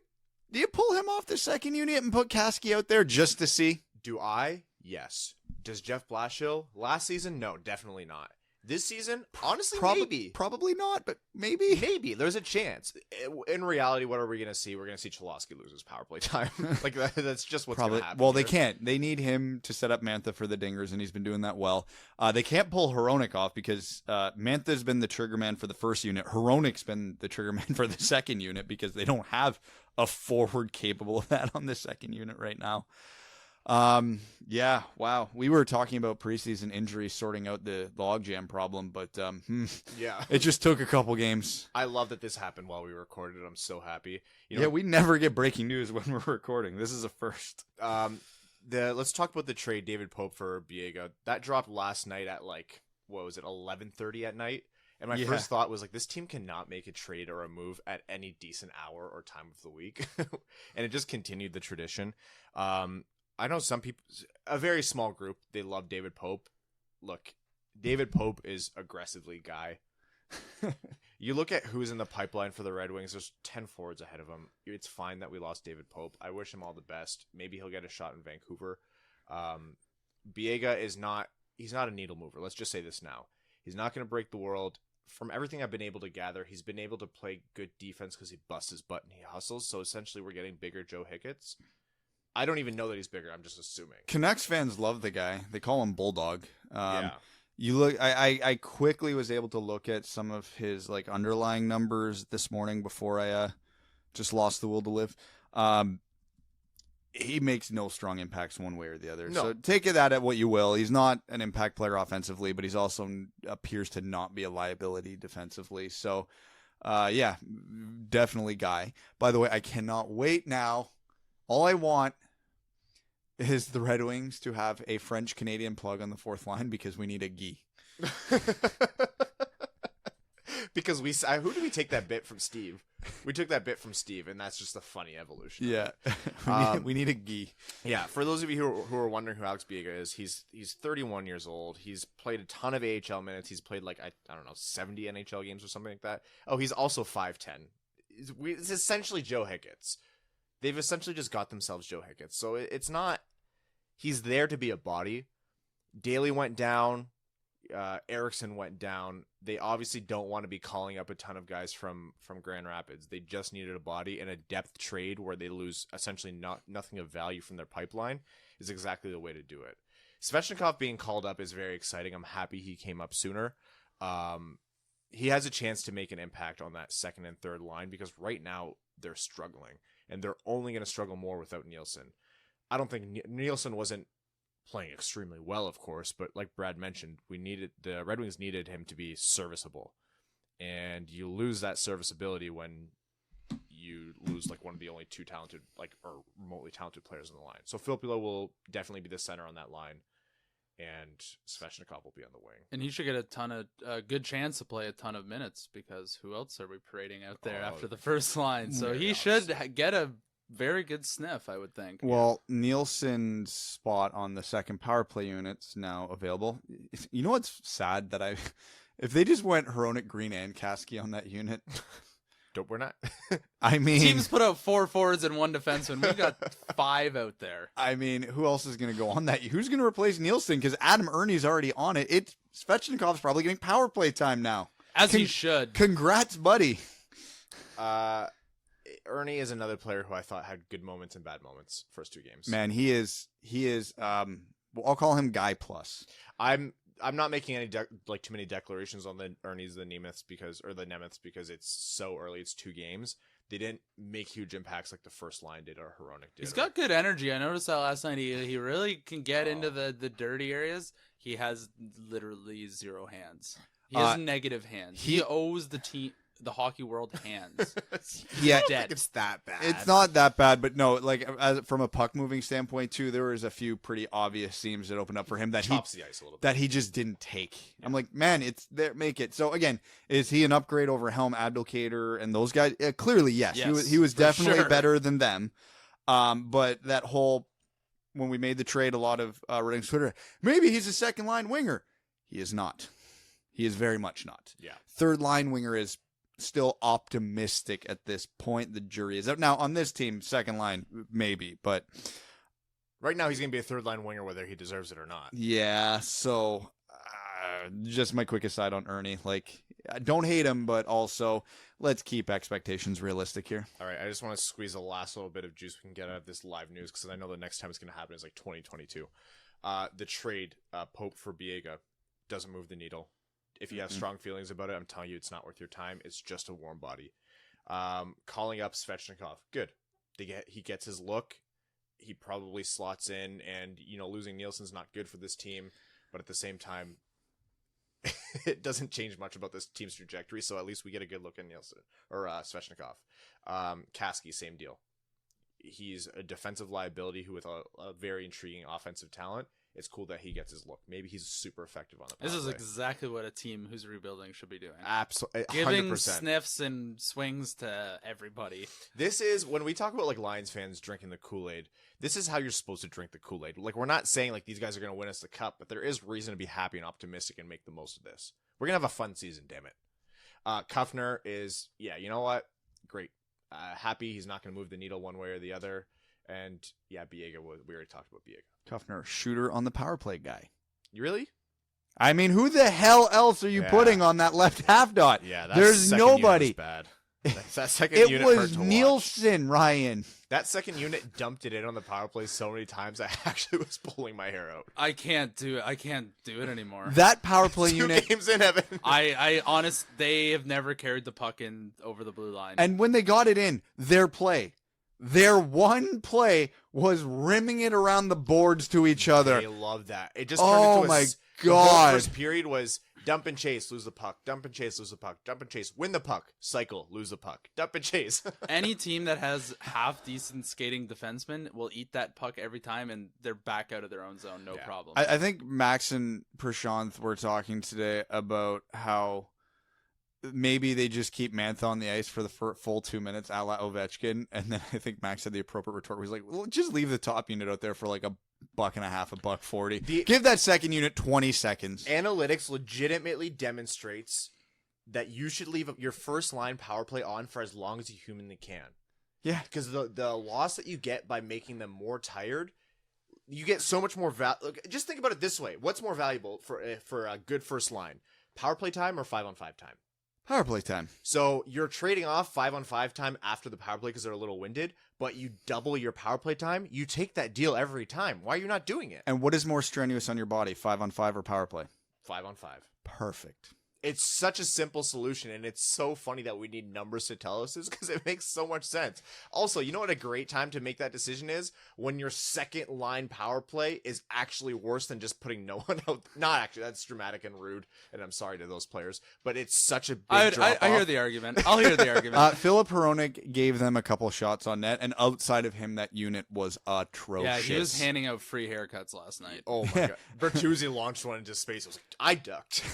S3: you pull him off the second unit and put Kaski out there just to see?
S2: Do I? Yes. Does Jeff Blashill? Last season? No, definitely not. This season? Honestly, maybe.
S3: Probably not, but maybe.
S2: Maybe. There's a chance. In reality, what are we going to see? We're going to see Cholowski lose his power play time. Like, that's just what's going to happen.
S3: Well, they can't. They need him to set up Mantha for the dingers, and he's been doing that well. They can't pull Hronek off because Mantha's been the trigger man for the first unit. Hronek's been the trigger man for the second unit because they don't have a forward capable of that on the second unit right now. Yeah, wow. We were talking about preseason injuries sorting out the logjam problem, but
S2: yeah,
S3: it just took a couple games.
S2: I love that this happened while we recorded. I'm so happy.
S3: We never get breaking news when we're recording. This is a first.
S2: Let's talk about the trade, David Pope for Biega. That dropped last night at 11:30 at night. And my first thought was this team cannot make a trade or a move at any decent hour or time of the week. And it just continued the tradition. I know some people, a very small group, they love David Pope. Look, David Pope is aggressively guy. You look at who's in the pipeline for the Red Wings, there's 10 forwards ahead of him. It's fine that we lost David Pope. I wish him all the best. Maybe he'll get a shot in Vancouver. Biega he's not a needle mover. Let's just say this now. He's not going to break the world. From everything I've been able to gather, he's been able to play good defense because he busts his butt and he hustles. So essentially we're getting bigger Joe Hicketts. I don't even know that he's bigger. I'm just assuming.
S3: Canucks fans love the guy. They call him Bulldog.
S2: Yeah.
S3: You look. I quickly was able to look at some of his underlying numbers this morning before I just lost the will to live. He makes no strong impacts one way or the other.
S2: No.
S3: So take that at what you will. He's not an impact player offensively, but he's also appears to not be a liability defensively. So, yeah, definitely guy. By the way, I cannot wait now. All I want is the Red Wings to have a French-Canadian plug on the 4th line because we need a Guy.
S2: Because who did we take that bit from Steve? We took that bit from Steve, and that's just a funny evolution.
S3: Yeah, we need a Guy.
S2: Yeah, for those of you who are wondering who Alex Biega is, he's 31 years old. He's played a ton of AHL minutes. He's played I don't know 70 NHL games or something like that. Oh, he's also 5'10". It's essentially Joe Hicketts. They've essentially just got themselves Joe Hicketts. So it's not – he's there to be a body. Daly went down. Erickson went down. They obviously don't want to be calling up a ton of guys from Grand Rapids. They just needed a body, and a depth trade where they lose essentially nothing of value from their pipeline is exactly the way to do it. Svechnikov being called up is very exciting. I'm happy he came up sooner. He has a chance to make an impact on that second and third line because right now they're struggling. And they're only going to struggle more without Nielsen. I don't think Nielsen wasn't playing extremely well, of course, but like Brad mentioned, the Red Wings needed him to be serviceable. And you lose that serviceability when you lose one of the only 2 talented, or remotely talented players on the line. So Filppula will definitely be the center on that line, and Svechnikov will be on the wing.
S4: And he should get a good chance to play a ton of minutes because who else are we parading out there after the first line? So he should get a very good sniff, I would think.
S3: Well, Nielsen's spot on the second power play unit's now available. You know what's sad if they just went Hronek, Green, and Kaski on that unit.
S2: We're not.
S3: I mean,
S4: teams put out 4 forwards and 1 defenseman. We got 5 out there.
S3: I mean, who else is going to go on that? Who's going to replace Nielsen? Because Adam Ernie's already on it. Svechnikov's probably getting power play time now,
S4: as he should.
S3: Congrats, buddy.
S2: Ernie is another player who I thought had good moments and bad moments first 2 games.
S3: Man, he is. I'll call him Guy plus.
S2: I'm not making any too many declarations on the Ernies, the Nemeths because it's so early. It's 2 games. They didn't make huge impacts like the first line did or Hronek did.
S4: He's got good energy. I noticed that last night. He really can get into the dirty areas. He has literally 0 hands. He has negative hands. He owes the hockey world hands.
S3: Yeah,
S2: I don't think it's that bad.
S3: It's not that bad, but no, from a puck moving standpoint too, there was a few pretty obvious seams that opened up for him that
S2: chops the ice a little bit.
S3: That he just didn't take. Yeah. I'm like, man, it's there. Make it. So again, is he an upgrade over Helm, Abdelkader, and those guys? Clearly, yes. He was definitely better than them. But that whole when we made the trade, a lot of writing on Twitter, maybe he's a second line winger. He is not. He is very much not.
S2: Yeah.
S3: Third line winger is still optimistic at this point. The jury is out. Now, on this team, second line, maybe, but
S2: right now he's going to be a third line winger whether he deserves it or not.
S3: yeah, so just my quick aside on Ernie. Like, I don't hate him, but also let's keep expectations realistic here.
S2: All right, I just want to squeeze the last little bit of juice we can get out of this live news because I know the next time it's going to happen is like 2022. The trade, Pope for Biega, doesn't move the needle. If you have strong feelings about it, I'm telling you it's not worth your time. It's just a warm body. Calling up Svechnikov, good. He gets his look. He probably slots in, and losing Nielsen's not good for this team, but at the same time, it doesn't change much about this team's trajectory. So at least we get a good look at Nielsen or Svechnikov. Kasky, same deal. He's a defensive liability who with a very intriguing offensive talent. It's cool that he gets his look. Maybe he's super effective on the power
S4: This is
S2: play.
S4: exactly what a team who's rebuilding should be doing.
S2: Absolutely,
S4: Giving
S2: 100%.
S4: sniffs and swings to everybody.
S2: This is when we talk about like Lions fans drinking the Kool-Aid. This is how you're supposed to drink the Kool-Aid. Like, we're not saying like these guys are going to win us the cup, but there is reason to be happy and optimistic and make the most of this. We're gonna have a fun season, damn it. Kuffner is, you know what? Great. Happy he's not going to move the needle one way or the other. And yeah, Biega, we already talked about Biega.
S3: Kuffner, shooter on the power play guy.
S2: You really?
S3: I mean, who the hell else are you putting on that left half dot?
S2: Yeah,
S3: there's nobody.
S2: Unit was bad. That second
S3: It
S2: unit hurt
S3: was
S2: to watch.
S3: Nielsen, Ryan.
S2: That second unit dumped it in on the power play so many times I actually was pulling my hair out.
S4: I can't do it. I can't do it anymore.
S3: That power play
S2: 2
S3: unit.
S2: games in heaven.
S4: I honest, they have never carried the puck in over the blue line.
S3: And when they got it in, their one play was rimming it around the boards to each other.
S2: They love that. It just turned into
S3: my
S2: the whole
S3: God.
S2: first period was dump and chase, lose the puck, dump and chase, lose the puck, dump and chase, win the puck, cycle, lose the puck, dump and chase.
S4: Any team that has half decent skating defensemen will eat that puck every time, and they're back out of their own zone, no problem.
S3: I think Max and Prashanth were talking today about how maybe they just keep Mantha on the ice for the full 2 minutes, a la Ovechkin, and then I think Max had the appropriate retort. He was like, well, just leave the top unit out there for like $1.50, $1.40. Give that second unit 20 seconds.
S2: Analytics legitimately demonstrates that you should leave your first line power play on for as long as you humanly can.
S3: Yeah.
S2: Because the loss that you get by making them more tired, you get so much more value. Just think about it this way. What's more valuable for a good first line? Power play time or 5-on-5 time?
S3: Power play time.
S2: So you're trading off 5-on-5 time after the power play because they're a little winded, but you double your power play time. You take that deal every time. Why are you not doing it?
S3: And what is more strenuous on your body, 5-on-5 or power play?
S2: 5-on-5.
S3: Perfect.
S2: It's such a simple solution, and it's so funny that we need numbers to tell us this because it makes so much sense. Also, you know what a great time to make that decision is? When your second line power play is actually worse than just putting no one out. Not actually, that's dramatic and rude, and I'm sorry to those players, but it's such a big drop-off.
S4: I hear the argument. I'll hear the argument.
S3: Philip Hronek gave them a couple shots on net, and outside of him, that unit was atrocious.
S4: Yeah, he was handing out free haircuts last night.
S2: Oh my god. Bertuzzi launched one into space. I was like, I ducked.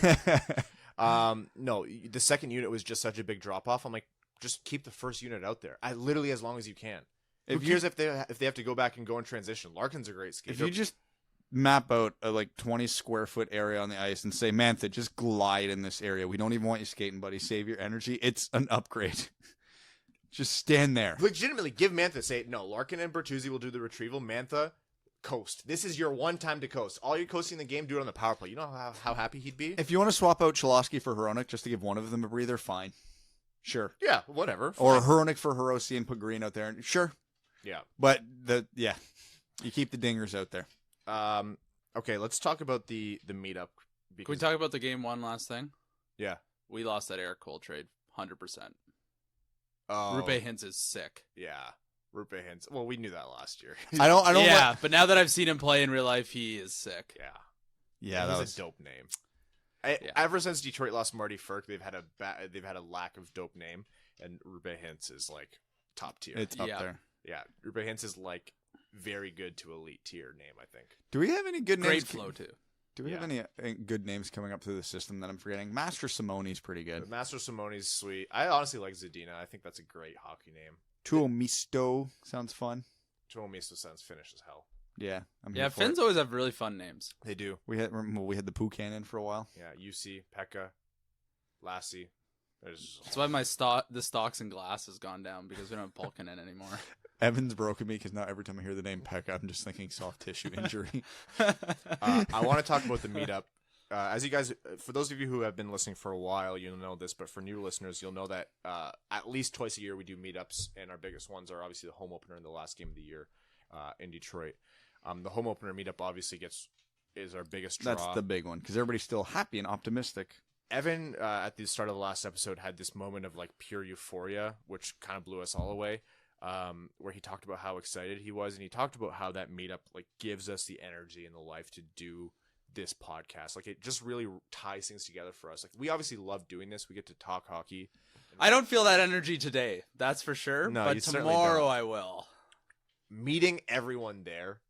S2: No, the second unit was just such a big drop off. I'm like, just keep the first unit out there. Literally as long as you can. Who cares if they have to go back and go in transition? Larkin's a great skater.
S3: If you just map out a like 20 square foot area on the ice and say, Mantha, just glide in this area. We don't even want you skating, buddy. Save your energy. It's an upgrade. Just stand there.
S2: Legitimately, give Mantha, say, no, Larkin and Bertuzzi will do the retrieval. Mantha, coast. This is your one time to coast. All you're coasting the game, do it on the power play. You know how happy he'd be?
S3: If you want to swap out Cholowski for Hronek just to give one of them a breather, fine. Sure.
S2: Yeah, whatever. Fine.
S3: Or Hronek for Hirose and put Green out there. Sure.
S2: Yeah.
S3: But you keep the dingers out there.
S2: Okay, let's talk about the meetup.
S4: Can we talk about the game one last thing?
S2: Yeah.
S4: We lost that Eric Cole trade, 100%.
S2: Oh.
S4: Rupe Hintz is sick.
S2: Yeah. Rupe Hintz. Well, we knew that last year.
S3: I don't.
S4: Yeah, but now that I've seen him play in real life, he is sick.
S2: Yeah.
S3: Yeah,
S2: that
S3: that
S2: was a dope name. Ever since Detroit lost Marty Firk, they've had a lack of dope name, and Rupe Hintz is like top tier.
S3: It's up there.
S2: Yeah, Rupe Hintz is like very good to elite tier name, I think.
S3: Do we have any good
S4: Great
S3: names?
S4: flow too.
S3: Do we have any good names coming up through the system that I'm forgetting? Master Simone's pretty good.
S2: Master Simone's sweet. I honestly like Zadina. I think that's a great hockey name.
S3: Tuomisto sounds fun.
S2: Tuomisto sounds Finnish as hell.
S3: Yeah. I'm
S4: Yeah,
S3: here for
S4: Finns
S3: it.
S4: always have really fun names.
S2: They do.
S3: We had the Poo Cannon for a while.
S2: Yeah, UC, Pekka, Lassie.
S4: That's why the stocks and glass has gone down because we don't have Pulkkinen anymore.
S3: Evan's broken me because now every time I hear the name Pekka, I'm just thinking soft tissue injury.
S2: I want to talk about the meetup. As you guys, for those of you who have been listening for a while, you'll know this, but for new listeners, you'll know that at least twice a year we do meetups, and our biggest ones are obviously the home opener and the last game of the year in Detroit. The home opener meetup obviously is our biggest draw.
S3: That's the big one because everybody's still happy and optimistic.
S2: Evan, at the start of the last episode, had this moment of like pure euphoria, which kind of blew us all away, where he talked about how excited he was, and he talked about how that meetup like gives us the energy and the life to do this podcast. Like it just really ties things together for us. Like we obviously love doing this. We get to talk hockey.
S4: I don't feel that energy today, that's for sure.
S2: No,
S4: but
S2: you certainly
S4: tomorrow
S2: don't.
S4: I will.
S2: Meeting everyone there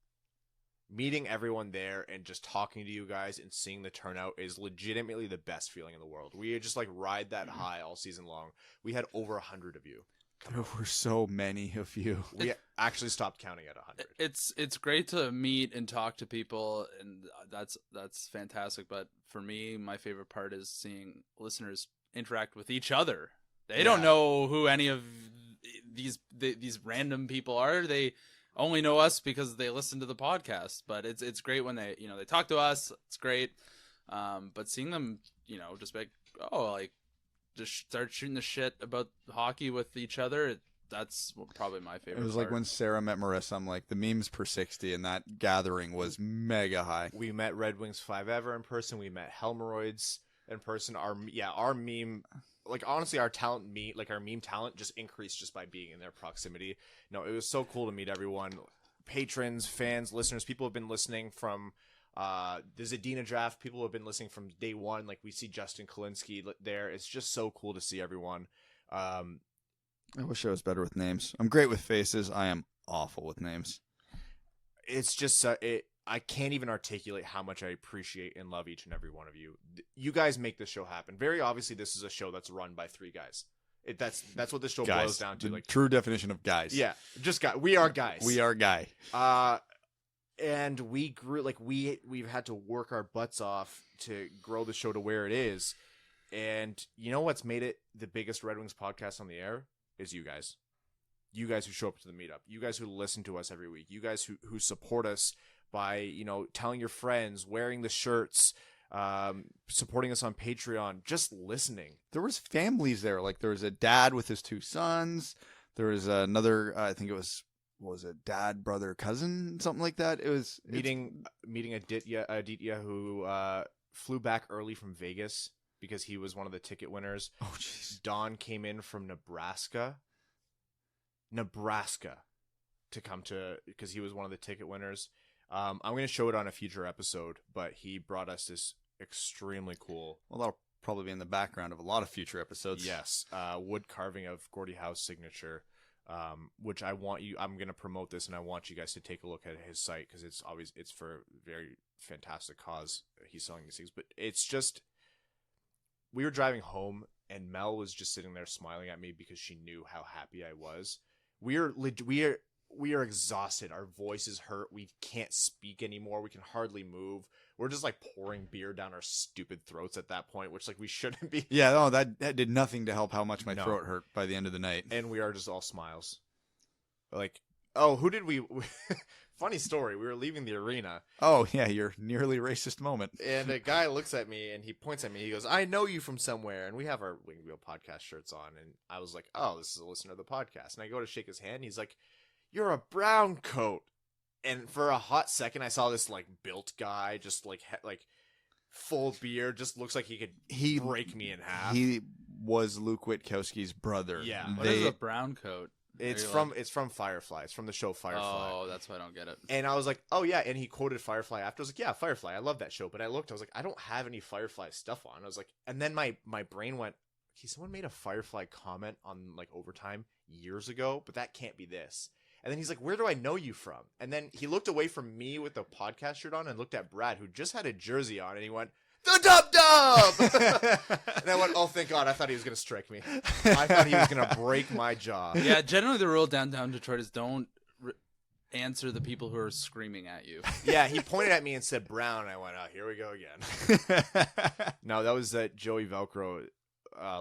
S2: and just talking to you guys and seeing the turnout is legitimately the best feeling in the world. We just like ride that high all season long. We had over 100 of you.
S3: There were so many of you.
S2: We actually stopped counting at 100.
S4: It's great to meet and talk to people, and that's fantastic. But for me, my favorite part is seeing listeners interact with each other. They don't know who any of these random people are. They only know us because they listen to the podcast. But it's great when they talk to us. It's great. But seeing them just like just start shooting the shit about hockey with each other. That's probably my favorite.
S3: It was
S4: part.
S3: like when Sarah met Marissa. I'm like, the memes per 60, and that gathering was mega high.
S2: We met Red Wings 5 Ever in person. We met Hemorrhoids in person. Our meme, like honestly, our meme talent just increased just by being in their proximity. No, it was so cool to meet everyone, patrons, fans, listeners. People have been listening from the Zadina draft. People have been listening from day one. Like we see Justin Kalinsky there. It's just so cool to see everyone.
S3: I wish I was better with names. I'm great with faces. I am awful with names.
S2: It's just I can't even articulate how much I appreciate and love each and every one of you. You guys make this show happen. Very obviously, this is a show that's run by 3 guys. That's what this show boils down to.
S3: The
S2: like
S3: true definition of guys.
S2: Yeah, just guys. We are guys.
S3: We are guy.
S2: And we grew we've had to work our butts off to grow the show to where it is. And you know what's made it the biggest Red Wings podcast on the air is you guys. You guys who show up to the meetup. You guys who listen to us every week. You guys who support us by, telling your friends, wearing the shirts, supporting us on Patreon, just listening.
S3: There was families there. Like there was a dad with his 2 sons. There was another, I think it was dad, brother, cousin, something like that. It was
S2: meeting Aditya who flew back early from Vegas because he was one of the ticket winners.
S3: Oh, jeez.
S2: Don came in from Nebraska to come to, because he was one of the ticket winners. I'm going to show it on a future episode, but he brought us this extremely cool.
S3: Well, that'll probably be in the background of a lot of future episodes.
S2: Yes. Wood carving of Gordie Howe's signature, which I'm going to promote this, and I want you guys to take a look at his site because it's for a very fantastic cause. He's selling these things, but it's just, we were driving home and Mel was just sitting there smiling at me because she knew how happy I was. We are exhausted. Our voices hurt. We can't speak anymore. We can hardly move. We're just like pouring beer down our stupid throats at that point, which like we shouldn't be.
S3: Yeah, no, that did nothing to help how much my throat hurt by the end of the night.
S2: And we are just all smiles. Like, oh, who did we? Funny story. We were leaving the arena.
S3: Oh yeah, your nearly racist moment.
S2: And a guy looks at me and he points at me. He goes, "I know you from somewhere." And we have our Winged Wheel podcast shirts on. And I was like, "Oh, this is a listener of the podcast." And I go to shake his hand. And he's like, "You're a brown coat." And for a hot second, I saw this like built guy, just like full beard, just looks like he could break me in half.
S3: He was Luke Witkowski's brother.
S2: Yeah.
S4: What is a brown coat?
S2: It's from Firefly. It's from the show Firefly.
S4: Oh, that's why I don't get it.
S2: And I was like, "Oh yeah," and he quoted Firefly after. I was like, "Yeah, Firefly. I love that show." But I looked, I was like, "I don't have any Firefly stuff on." I was like, and then my brain went, "Okay, someone made a Firefly comment on like Overtime years ago, but that can't be this." And then he's like, "Where do I know you from?" And then he looked away from me with the podcast shirt on and looked at Brad, who just had a jersey on, and he went, "The Dub Dub!" And I went, "Oh, thank God. I thought he was going to strike me. I thought he was going to break my jaw."
S4: Yeah, generally the rule downtown Detroit is answer the people who are screaming at you.
S2: Yeah, he pointed at me and said Brown. I went, oh, here we go again. No, that was Joey Velcro,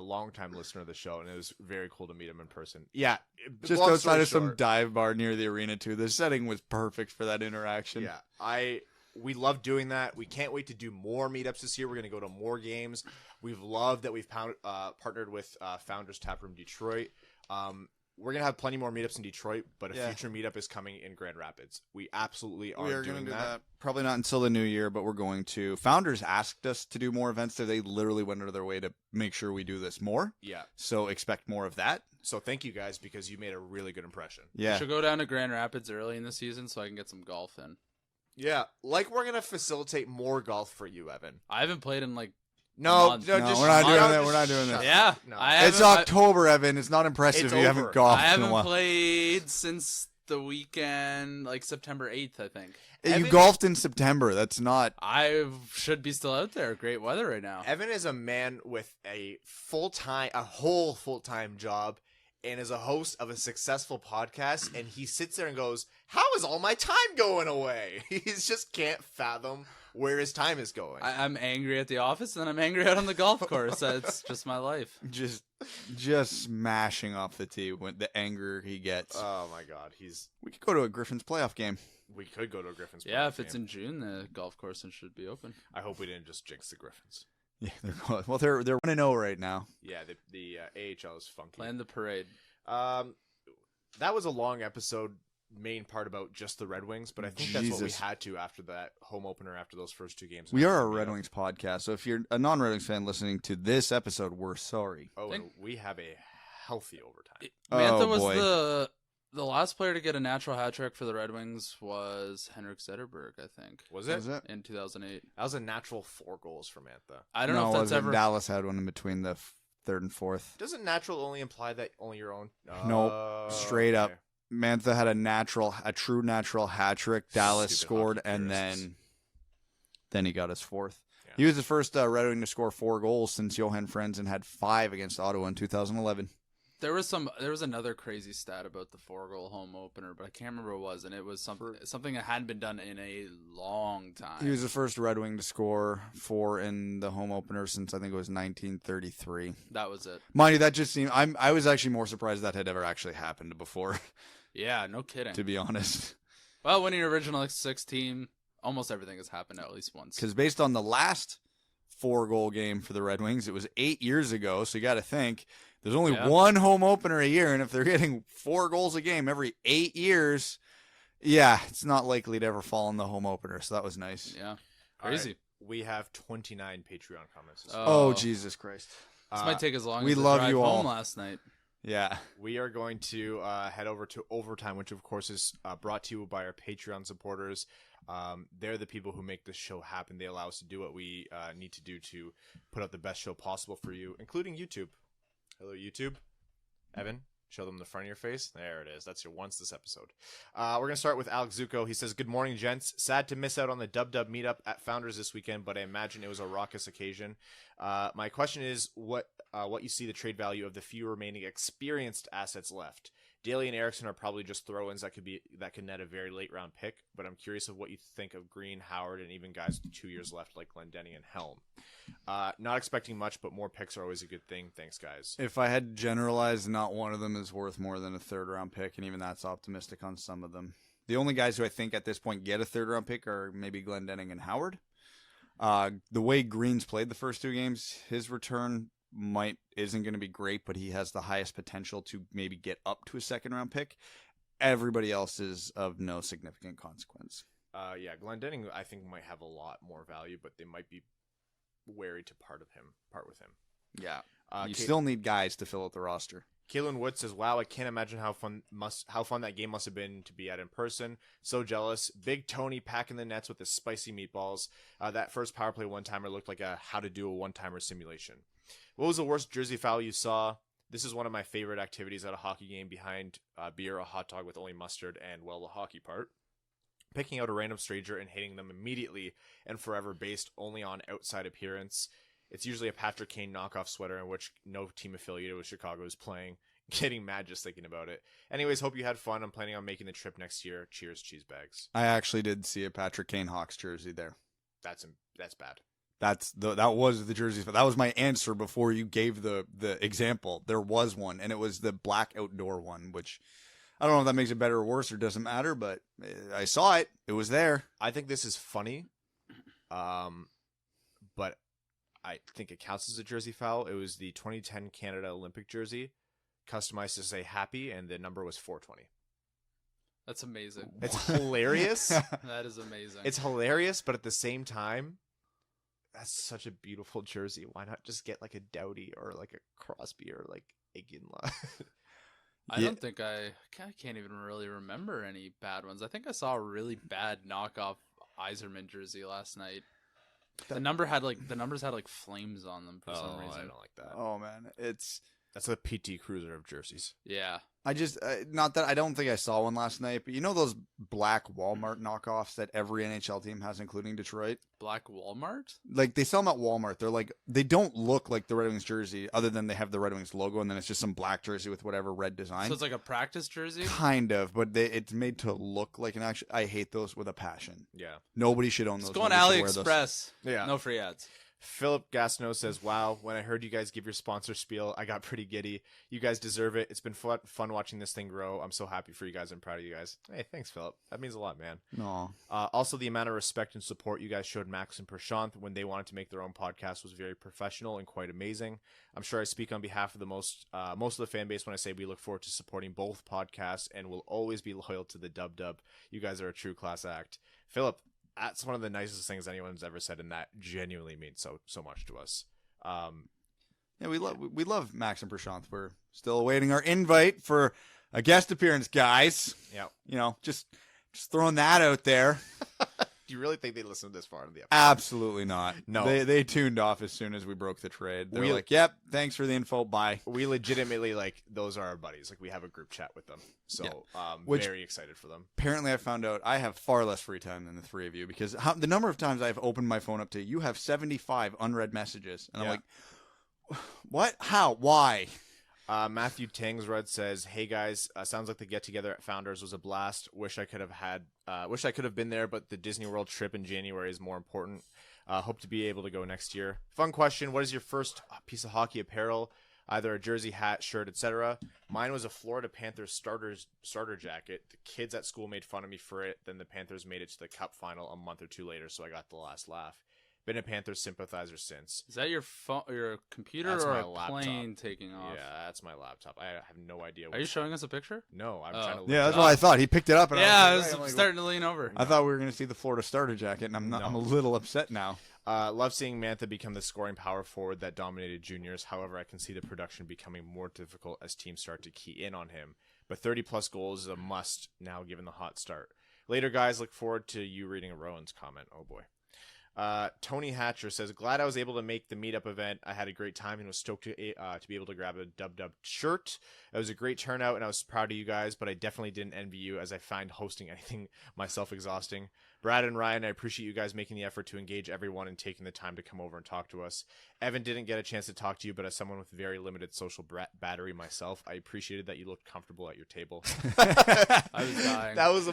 S2: longtime listener of the show, and it was very cool to meet him in person. Yeah,
S3: Just outside of some dive bar near the arena, too. The setting was perfect for that interaction.
S2: Yeah, we love doing that. We can't wait to do more meetups this year. We're going to go to more games. We've loved that we've partnered with Founders Taproom Detroit. We're going to have plenty more meetups in Detroit, but a future meetup is coming in Grand Rapids. We absolutely are doing that.
S3: Probably not until the new year, but we're going to. Founders asked us to do more events there. They literally went out of their way to make sure we do this more.
S2: Yeah.
S3: So expect more of that.
S2: So thank you guys, because you made a really good impression.
S3: Yeah.
S4: We should go down to Grand Rapids early in the season so I can get some golf in.
S2: Yeah. Like, we're going to facilitate more golf for you, Evan.
S4: I haven't played in like
S2: No,
S4: months.
S3: we're not doing that. We're not doing that.
S4: Yeah.
S2: No.
S3: It's October, Evan. It's not impressive
S2: It's
S3: if you
S2: over.
S3: haven't golfed
S4: I
S3: in a
S4: haven't
S3: while.
S4: played since the weekend, like September 8th, I think.
S3: You
S2: Evan-
S3: golfed in September. That's not.
S4: I should be still out there. Great weather right now.
S2: Evan is a man with a whole full-time job, and is a host of a successful podcast, and he sits there and goes, how is all my time going away? He just can't fathom where his time is going.
S4: I'm angry at the office, and then I'm angry out on the golf course. That's just my life.
S3: Just smashing off the tee when the anger he gets.
S2: Oh my God,
S3: We could go to a Griffins playoff game.
S2: we could go to a Griffins.
S4: Yeah,
S2: playoff
S4: if it's
S2: game.
S4: in June, the golf course should be open.
S2: I hope we didn't just jinx the Griffins.
S3: Yeah, they're 1-0 right now.
S2: Yeah, the AHL is funky.
S4: Plan the parade.
S2: That was a long episode, main part about just the Red Wings, but I think that's what we
S3: Jesus.
S2: had to after that home opener, after those first two games.
S3: We are a Red Wings podcast, so if you're a non-Red Wings fan listening to this episode, we're sorry.
S2: Oh, and we have a healthy overtime.
S4: Mantha
S3: Oh,
S4: was
S3: boy.
S4: the last player to get a natural hat trick for the Red Wings was Henrik Zetterberg, I think,
S2: Was it?
S4: in 2008.
S2: That was a natural 4 goals for Mantha.
S4: I don't know if that's ever.
S3: Dallas had one in between the third and fourth.
S2: Doesn't natural only imply that only your own?
S3: Nope, straight up. Mantha had a true natural hat trick. Dallas
S2: Stupid
S3: scored,
S2: hockey
S3: and
S2: purists.
S3: then he got his fourth.
S2: Yeah.
S3: He was the first Red Wing to score 4 goals since Johan Frenzen had 5 against Ottawa in 2011.
S4: There was another crazy stat about the 4-goal home opener, but I can't remember what it was, and it was something that hadn't been done in a long time.
S3: He was the first Red Wing to score 4 in the home opener since I think it was 1933.
S4: That was it.
S3: Mind you, that just seemed. I was actually more surprised that had ever actually happened before.
S4: Yeah, no kidding.
S3: To be honest,
S4: Well, winning original 6 team, almost everything has happened at least once.
S3: because based on the last 4-goal game for the Red Wings, it was 8 years ago. So you got to think there's only one home opener a year, and if they're getting 4 goals a game every 8 years, yeah, it's not likely to ever fall in the home opener. So that was nice.
S4: Yeah,
S2: All
S4: crazy.
S2: right, we have 29 Patreon comments.
S3: Oh, Jesus Christ!
S4: This might take as long
S3: we
S4: as the
S3: love
S4: drive
S3: you all.
S4: home last night.
S3: Yeah,
S2: We are going to head over to Overtime, which of course is brought to you by our Patreon supporters. They're the people who make this show happen. They allow us to do what we need to do to put out the best show possible for you, including YouTube. Hello, YouTube. Evan, show them the front of your face. There it is. That's your once this episode. We're going to start with Alex Zuko. He says, good morning, gents. Sad to miss out on the Dub meetup at Founders this weekend, but I imagine it was a raucous occasion. My question is what you see the trade value of the few remaining experienced assets left. Daly and Erickson are probably just throw-ins that could net a very late round pick, but I'm curious of what you think of Green, Howard, and even guys with 2 years left like Glendening and Helm. Not expecting much, but more picks are always a good thing. Thanks, guys.
S3: if I had to generalize, not one of them is worth more than a 3rd-round pick, and even that's optimistic on some of them. The only guys who I think at this point get a 3rd-round pick are maybe Glendening and Howard. The way Green's played the first 2 games, his return isn't going to be great, but he has the highest potential to maybe get up to a 2nd-round pick. Everybody else is of no significant consequence.
S2: Yeah, Glendening I think might have a lot more value, but they might be wary to part with him.
S3: Yeah, you still need guys to fill out the roster.
S2: Kalen Wood says, wow, I can't imagine how fun that game must have been to be at in person. So jealous. Big Tony packing the nets with his spicy meatballs. That first power play one-timer looked like a how to do a one-timer simulation. What was the worst jersey foul you saw? This is one of my favorite activities at a hockey game behind beer, a hot dog with only mustard, and, well, the hockey part. Picking out a random stranger and hitting them immediately and forever based only on outside appearance. It's usually a Patrick Kane knockoff sweater in which no team affiliated with Chicago is playing. getting mad just thinking about it. Anyways, hope you had fun. I'm planning on making the trip next year. Cheers, cheese bags.
S3: I actually did see a Patrick Kane Hawks jersey there.
S2: That's bad.
S3: That was the jerseys, but that was my answer before you gave the example. There was one, and it was the black outdoor one, which I don't know if that makes it better or worse or doesn't matter, but I saw it. It was there.
S2: I think this is funny, but I think it counts as a jersey foul. It was the 2010 Canada Olympic jersey, customized to say happy, and the number was 420.
S4: That's amazing.
S2: It's hilarious.
S4: That is amazing.
S2: It's hilarious, but at the same time, that's such a beautiful jersey. Why not just get like a Doughty or like a Crosby or like Iginla?
S4: I don't think I can't even really remember any bad ones. I think I saw a really bad knockoff Yzerman jersey last night. The numbers had like flames on them for some reason.
S2: I don't like that.
S3: Oh man,
S2: That's a PT Cruiser of jerseys.
S4: Yeah.
S3: I just not that I don't think I saw one last night, but you know those black Walmart knockoffs that every NHL team has, including Detroit.
S4: Black Walmart?
S3: Like they sell them at Walmart. They're like they don't look like the Red Wings jersey, other than they have the Red Wings logo, and then it's just some black jersey with whatever red design.
S4: So it's like a practice jersey?
S3: Kind of, but it's made to look like an actual. I hate those with a passion.
S2: Yeah.
S3: Nobody should own those.
S4: Let's go on
S3: Nobody should wear
S2: those.
S4: AliExpress.
S2: Yeah.
S4: No free ads.
S2: Philip Gasno says, wow, when I heard you guys give your sponsor spiel, I got pretty giddy. You guys deserve it. It's been fun watching this thing grow. I'm so happy for you guys. I'm proud of you guys. Hey, thanks, Philip. That means a lot, man.
S3: No.
S2: Also, the amount of respect and support you guys showed Max and Prashanth when they wanted to make their own podcast was very professional and quite amazing. I'm sure I speak on behalf of the most of the fan base when I say we look forward to supporting both podcasts and will always be loyal to the Dub. You guys are a true class act. Philip, that's one of the nicest things anyone's ever said, and that genuinely means so much to us.
S3: Yeah, we love Max and Prashanth. We're still awaiting our invite for a guest appearance, guys.
S2: Yeah,
S3: you know, just throwing that out there.
S2: Do you really think they listened this far in the episode?
S3: Absolutely not.
S2: No,
S3: they tuned off as soon as we broke the trade. They're like, "Yep, thanks for the info. Bye."
S2: We legitimately those are our buddies. Like we have a group chat with them, so very excited for them.
S3: Apparently, I found out I have far less free time than the three of you because the number of times I've opened my phone up to you have 75 unread messages, and I'm like, "What? How? Why?"
S2: Matthew Tangsrud says, "Hey guys, sounds like the get together at Founders was a blast. Wish I could have been there, but the Disney World trip in January is more important. Hope to be able to go next year. Fun question: what is your first piece of hockey apparel? Either a jersey, hat, shirt, etc. Mine was a Florida Panthers starter jacket. The kids at school made fun of me for it. Then the Panthers made it to the Cup final a month or two later, so I got the last laugh. Been a Panthers sympathizer since."
S4: Is that your phone, your computer,
S2: That's
S4: or
S2: my
S4: a
S2: laptop.
S4: plane taking off?
S2: Yeah, that's my laptop. I have no idea.
S4: Are you showing us a picture?
S2: No, I'm trying to look
S3: Yeah,
S2: it
S3: that's
S2: up.
S3: what I thought. He picked it up, and
S4: Yeah,
S3: I
S4: I
S3: was,
S4: was
S3: like,
S4: starting to lean over.
S3: I thought we were going to see the Florida starter jacket, and I'm a little upset now.
S2: Love seeing Mantha become the scoring power forward that dominated juniors. However, I can see the production becoming more difficult as teams start to key in on him. But 30-plus goals is a must now, given the hot start. Later, guys, look forward to you reading Rowan's comment. Oh, boy. Tony Hatcher says, glad I was able to make the meetup event. I had a great time and was stoked to be able to grab a Dub shirt. It was a great turnout, and I was proud of you guys, but I definitely didn't envy you as I find hosting anything myself exhausting. Brad and Ryan, I appreciate you guys making the effort to engage everyone and taking the time to come over and talk to us. Evan didn't get a chance to talk to you, but as someone with very limited social battery myself, I appreciated that you looked comfortable at your table.
S4: I was dying.
S2: That was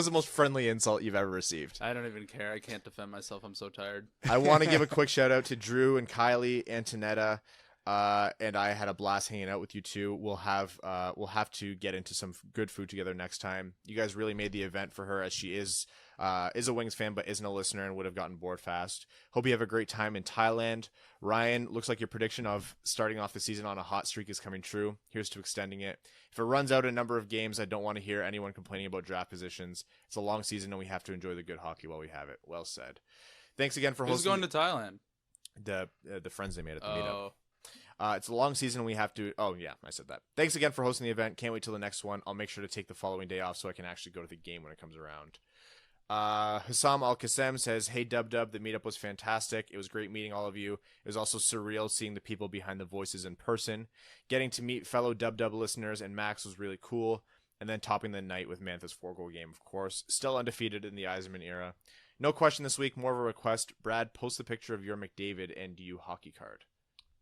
S2: the most friendly insult you've ever received.
S4: I don't even care. I can't defend myself. I'm so tired.
S2: I want to give a quick shout out to Drew and Kylie, Antonetta, and I had a blast hanging out with you two. We'll have to get into some good food together next time. You guys really made the event for her, as she is a Wings fan but isn't a listener and would have gotten bored fast. Hope you have a great time in Thailand. Ryan, looks like your prediction of starting off the season on a hot streak is coming true. Here's to extending it. If it runs out a number of games, I don't want to hear anyone complaining about draft positions. It's a long season and we have to enjoy the good hockey while we have it. Well said. Thanks again for hosting.
S4: Who's going to Thailand?
S2: The friends they made at the meetup. It's a long season and we have to... Oh, yeah, I said that. Thanks again for hosting the event. Can't wait till the next one. I'll make sure to take the following day off so I can actually go to the game when it comes around. Hassam Al-Qassem says, hey, Dub, the meetup was fantastic. It was great meeting all of you. It was also surreal seeing the people behind the voices in person. Getting to meet fellow Dub listeners and Max was really cool. And then topping the night with Mantha's 4-goal game, of course. Still undefeated in the Yzerman era. No question this week, more of a request. Brad, post the picture of your McDavid and you hockey card.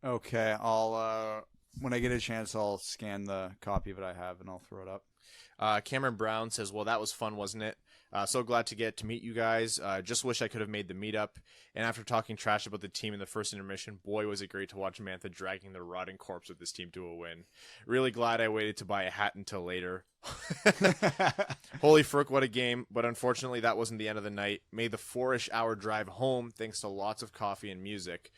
S3: Okay, I'll When I get a chance, I'll scan the copy of it I have and I'll throw it up.
S2: Cameron Brown says, well, that was fun, wasn't it? So glad to get to meet you guys. Just wish I could have made the meetup. And after talking trash about the team in the first intermission, boy, was it great to watch Mantha dragging the rotting corpse of this team to a win. Really glad I waited to buy a hat until later. Holy frick, what a game. But unfortunately, that wasn't the end of the night. Made the 4-ish hour drive home thanks to lots of coffee and music.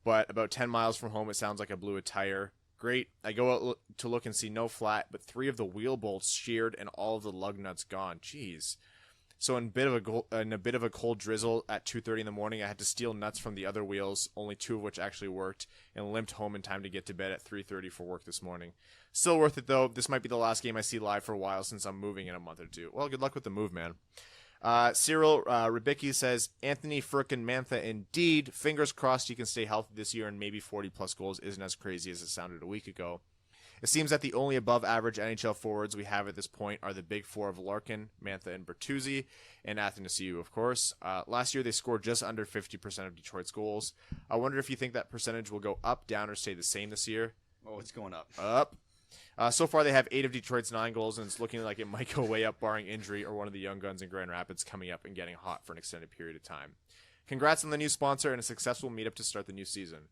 S2: But about 10 miles from home, it sounds like I blew a tire. Great. I go out to look and see no flat, but 3 of the wheel bolts sheared and all of the lug nuts gone. Jeez. So in a bit of a cold drizzle at 2:30 in the morning, I had to steal nuts from the other wheels, only 2 of which actually worked, and limped home in time to get to bed at 3:30 for work this morning. Still worth it, though. This might be the last game I see live for a while since I'm moving in a month or two. Well, good luck with the move, man. Cyril Ribicki says, Anthony frickin' Mantha, indeed. Fingers crossed he can stay healthy this year and maybe 40-plus goals isn't as crazy as it sounded a week ago. It seems that the only above-average NHL forwards we have at this point are the big 4 of Larkin, Mantha, and Bertuzzi, and Athanasiou, of course. Last year, they scored just under 50% of Detroit's goals. I wonder if you think that percentage will go up, down, or stay the same this year.
S3: Oh, it's going up.
S2: Up. So far, they have 8 of Detroit's 9 goals, and it's looking like it might go way up, barring injury or one of the young guns in Grand Rapids coming up and getting hot for an extended period of time. Congrats on the new sponsor and a successful meetup to start the new season.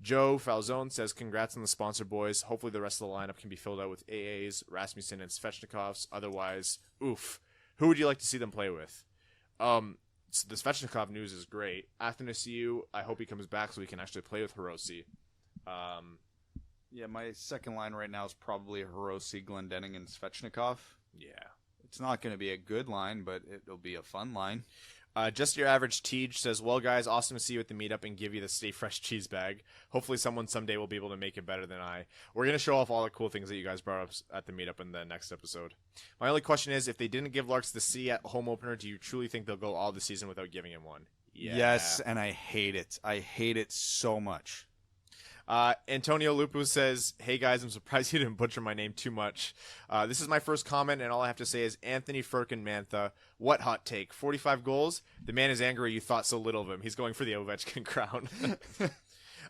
S2: Joe Falzone says, congrats on the sponsor, boys. Hopefully the rest of the lineup can be filled out with AAs, Rasmussen, and Svechnikovs. Otherwise, oof. Who would you like to see them play with? So the Svechnikov news is great. Athanasiou, I hope he comes back so we can actually play with Hirose.
S3: Yeah, my second line right now is probably Hirose, Glendening, and Svechnikov.
S2: Yeah.
S3: It's not going to be a good line, but it'll be a fun line.
S2: Just your average Tej says, well, guys, awesome to see you at the meetup and give you the Stay Fresh cheese bag. Hopefully someone someday will be able to make it better than I. We're going to show off all the cool things that you guys brought up at the meetup in the next episode. My only question is, if they didn't give Larks the C at home opener, do you truly think they'll go all the season without giving him one? Yeah.
S3: Yes, and I hate it. I hate it so much.
S2: Antonio Lupu says, hey guys, I'm surprised you didn't butcher my name too much. This is my first comment, and all I have to say is Anthony Firkin Mantha. What hot take? 45 goals? The man is angry you thought so little of him. He's going for the Ovechkin crown.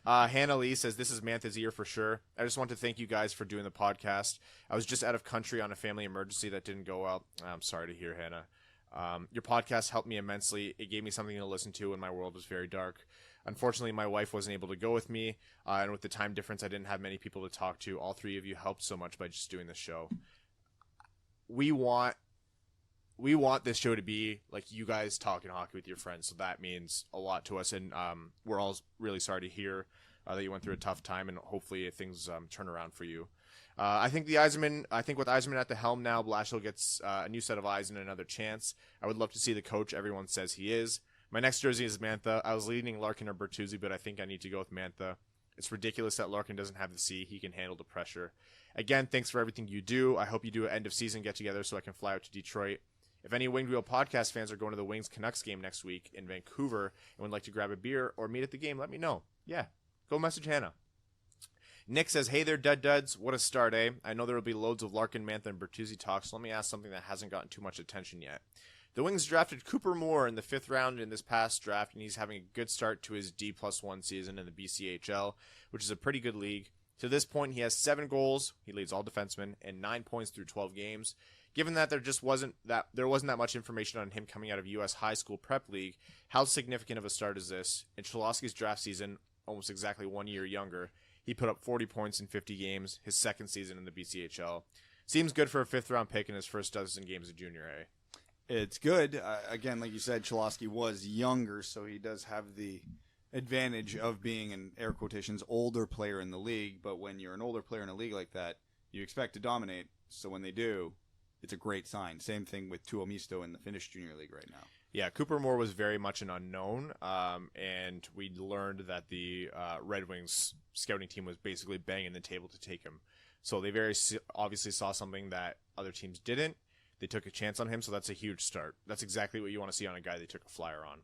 S2: Hannah Lee says, this is Mantha's year for sure. I just want to thank you guys for doing the podcast. I was just out of country on a family emergency that didn't go well. I'm sorry to hear, Hannah. Your podcast helped me immensely. It gave me something to listen to when my world was very dark. Unfortunately, my wife wasn't able to go with me, and with the time difference, I didn't have many people to talk to. All 3 of you helped so much by just doing this show. We want this show to be like you guys talking hockey with your friends, so that means a lot to us, and we're all really sorry to hear that you went through a tough time, and hopefully things turn around for you. I think with Yzerman at the helm now, Blashill gets a new set of eyes and another chance. I would love to see the coach everyone says he is. My next jersey is Mantha. I was leaning Larkin or Bertuzzi, but I think I need to go with Mantha. It's ridiculous that Larkin doesn't have the C. He can handle the pressure. Again, thanks for everything you do. I hope you do an end-of-season get-together so I can fly out to Detroit. If any Winged Wheel podcast fans are going to the Wings Canucks game next week in Vancouver and would like to grab a beer or meet at the game, let me know. Yeah, go message Hannah. Nick says, hey there, duds. What a start, eh? I know there will be loads of Larkin, Mantha, and Bertuzzi talk, so let me ask something that hasn't gotten too much attention yet. The Wings drafted Cooper Moore in the 5th round in this past draft, and he's having a good start to his D+1 season in the BCHL, which is a pretty good league. To this point, he has 7 goals, he leads all defensemen, and 9 points through 12 games. Given that there wasn't that much information on him coming out of U.S. high school prep league, how significant of a start is this? In Cholowski's draft season, almost exactly 1 year younger, he put up 40 points in 50 games, his 2nd season in the BCHL. Seems good for a 5th round pick in his first dozen games of junior A.
S3: It's good. Again, like you said, Cholowski was younger, so he does have the advantage of being an air quotations older player in the league. But when you're an older player in a league like that, you expect to dominate. So when they do, it's a great sign. Same thing with Tuomisto in the Finnish Junior League right now.
S2: Yeah, Cooper Moore was very much an unknown, and we learned that the Red Wings scouting team was basically banging the table to take him. So they very obviously saw something that other teams didn't. They took a chance on him, so that's a huge start. That's exactly what you want to see on a guy they took a flyer on.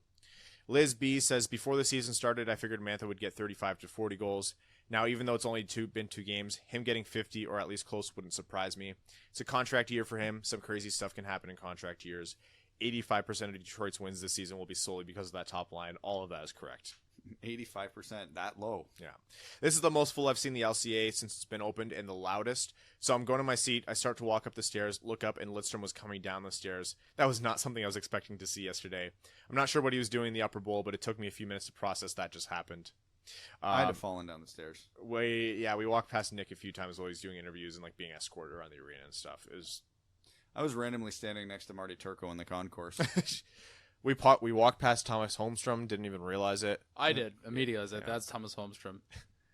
S2: Liz B says, before the season started, I figured Mantha would get 35 to 40 goals. Now, even though it's only been 2 games, him getting 50 or at least close wouldn't surprise me. It's a contract year for him. Some crazy stuff can happen in contract years. 85% of Detroit's wins this season will be solely because of that top line. All of that is correct.
S3: 85%, that low.
S2: Yeah. This is the most full I've seen the LCA since it's been opened, and the loudest. So I'm going to my seat. I start to walk up the stairs, look up, and Lidstrom was coming down the stairs. That was not something I was expecting to see yesterday. I'm not sure what he was doing in the upper bowl, but it took me a few minutes to process that just happened.
S3: I'd have fallen down the stairs.
S2: We walked past Nick a few times while he's doing interviews and like being escorted around the arena and stuff.
S3: I was randomly standing next to Marty Turco in the concourse.
S2: We walked past Thomas Holmstrom, didn't even realize it.
S4: I did immediately. I was like, "That's Thomas Holmstrom,"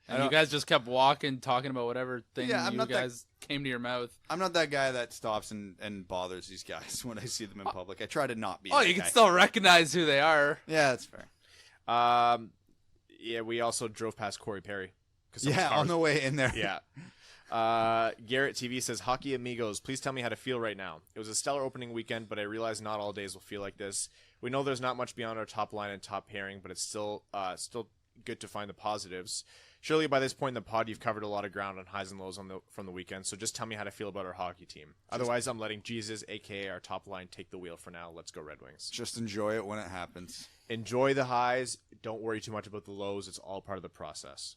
S4: and you guys just kept walking, talking about whatever thing came to your mouth.
S3: I'm not that guy that stops and bothers these guys when I see them in public. I try to not be.
S4: You can still recognize who they are.
S3: Yeah, that's fair.
S2: Yeah, we also drove past Corey Perry.
S3: On the way in there.
S2: Yeah. Garrett TV says, Hockey Amigos, please tell me how to feel right now. It was a stellar opening weekend, but I realize not all days will feel like this. We know there's not much beyond our top line and top pairing, but it's still good to find the positives. Surely by this point in the pod, you've covered a lot of ground on highs and lows from the weekend, so just tell me how to feel about our hockey team. Otherwise, I'm letting Jesus, a.k.a. our top line, take the wheel for now. Let's go Red Wings.
S3: Just enjoy it when it happens.
S2: Enjoy the highs. Don't worry too much about the lows. It's all part of the process.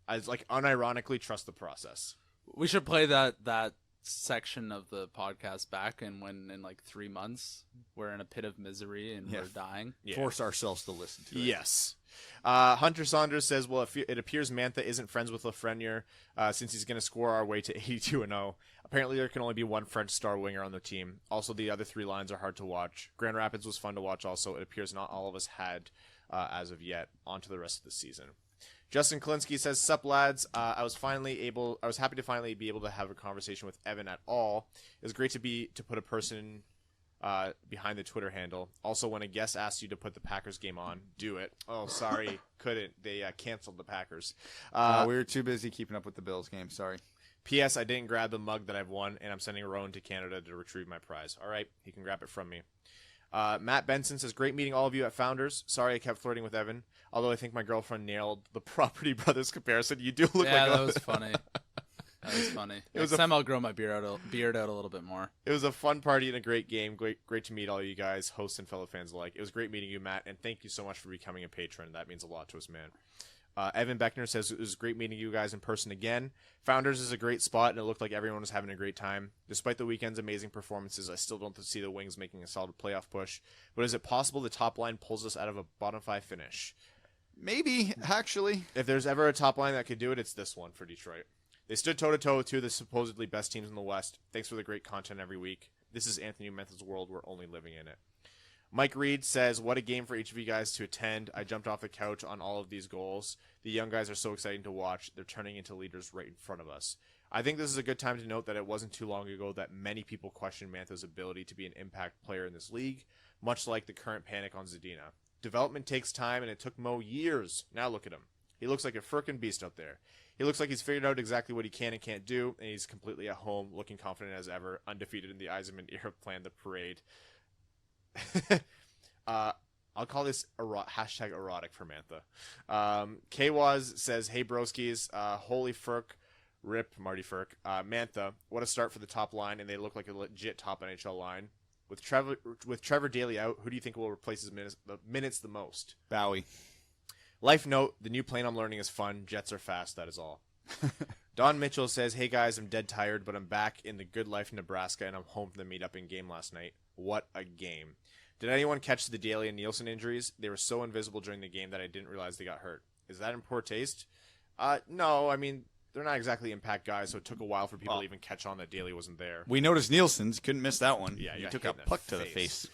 S2: I unironically trust the process.
S4: We should play that section of the podcast back, and when in like 3 months we're in a pit of misery and we're dying.
S3: Yeah. Force ourselves to listen to it.
S2: Yes. Hunter Saunders says, well, it appears Mantha isn't friends with Lafreniere since he's going to score our way to 82-0. Apparently there can only be one French star winger on the team. Also, the other three lines are hard to watch. Grand Rapids was fun to watch also. It appears not all of us had as of yet. On to the rest of the season. Justin Klinsky says, "Sup lads, I was happy to finally be able to have a conversation with Evan at all. It was great to put a person behind the Twitter handle. Also, when a guest asks you to put the Packers game on, do it. Oh, sorry, couldn't. They canceled the Packers.
S3: We were too busy keeping up with the Bills game. Sorry.
S2: P.S. I didn't grab the mug that I've won, and I'm sending Rowan to Canada to retrieve my prize. All right, he can grab it from me." Matt Benson says, "Great meeting all of you at Founders. Sorry I kept flirting with Evan, although I think my girlfriend nailed the Property Brothers comparison. You do look like
S4: that was funny. That was funny. Next time I'll grow my beard out a little bit more.
S2: It was a fun party and a great game. Great to meet all you guys, hosts and fellow fans alike. It was great meeting you, Matt, and thank you so much for becoming a patron. That means a lot to us, man." Evan Beckner says, "It was great meeting you guys in person again. Founders is a great spot, and it looked like everyone was having a great time. Despite the weekend's amazing performances, I still don't see the Wings making a solid playoff push. But is it possible the top line pulls us out of a bottom five finish?"
S3: Maybe, actually.
S2: If there's ever a top line that could do it, it's this one for Detroit. They stood toe-to-toe with two of the supposedly best teams in the West. Thanks for the great content every week. This is Anthony Mantha's world. We're only living in it. Mike Reed says, "What a game for each of you guys to attend. I jumped off the couch on all of these goals. The young guys are so exciting to watch. They're turning into leaders right in front of us. I think this is a good time to note that it wasn't too long ago that many people questioned Mantha's ability to be an impact player in this league, much like the current panic on Zadina. Development takes time, and it took Mo years. Now look at him. He looks like a frickin' beast out there. He looks like he's figured out exactly what he can and can't do, and he's completely at home, looking confident as ever, undefeated in the Eisenman era, planned the parade." I'll call this hashtag erotic for Mantha. Kwaz says, "Hey broskies, holy Furk, rip Marty Furk. Mantha, what a start for the top line, and they look like a legit top NHL line. With Trevor Daly out, who do you think will replace his minutes the most?"
S3: Bowie.
S2: Life note, the new plane I'm learning is fun. Jets are fast, that is all. Don Mitchell says, "Hey guys, I'm dead tired, but I'm back in the good life in Nebraska, and I'm home from the Meetup in game last night. What a game. Did anyone catch the Daly and Nielsen injuries? They were so invisible during the game that I didn't realize they got hurt. Is that in poor taste?" No, I mean, they're not exactly impact guys, so it took a while for people to even catch on that Daly wasn't there.
S3: We noticed Nielsen's. Couldn't miss that one.
S2: Yeah,
S3: he took a puck to the face.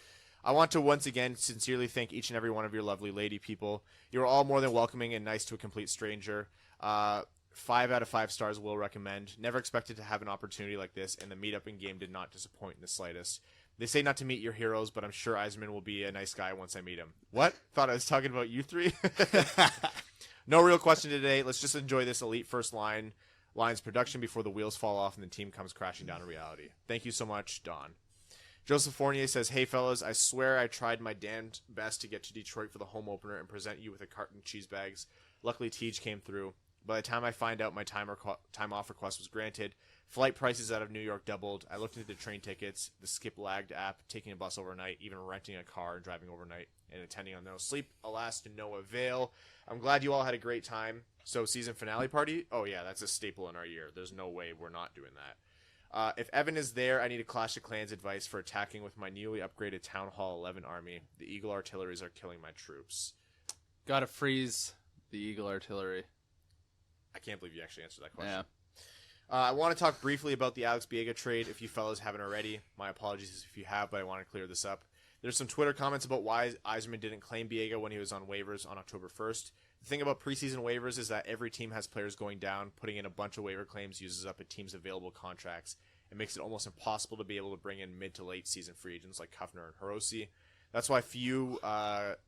S2: I want to once again sincerely thank each and every one of your lovely lady people. You're all more than welcoming and nice to a complete stranger. 5 out of 5 stars will recommend. Never expected to have an opportunity like this, and the Meetup in game did not disappoint in the slightest. They say not to meet your heroes, but I'm sure Eisenman will be a nice guy once I meet him. What? Thought I was talking about you three? No real question today. Let's just enjoy this elite first line's production before the wheels fall off and the team comes crashing down to reality. Thank you so much, Don. Joseph Fournier says, "Hey fellas, I swear I tried my damned best to get to Detroit for the home opener and present you with a carton of cheese bags. Luckily, Tej came through. By the time I find out my time off request was granted, flight prices out of New York doubled. I looked into the train tickets, the Skip Lagged app, taking a bus overnight, even renting a car and driving overnight, and attending on no sleep. Alas, to no avail. I'm glad you all had a great time. So, season finale party? Oh yeah, that's a staple in our year. There's no way we're not doing that. If Evan is there, I need a Clash of Clans advice for attacking with my newly upgraded Town Hall 11 army. The Eagle Artilleries are killing my troops.
S4: Gotta freeze the Eagle Artillery.
S2: I can't believe you actually answered that question.
S4: Yeah.
S2: I want to talk briefly about the Alex Biega trade if you fellas haven't already. My apologies if you have, but I want to clear this up. There's some Twitter comments about why Yzerman didn't claim Biega when he was on waivers on October 1st. The thing about preseason waivers is that every team has players going down. Putting in a bunch of waiver claims uses up a team's available contracts. It makes it almost impossible to be able to bring in mid to late season free agents like Kufner and Hiroshi. That's why few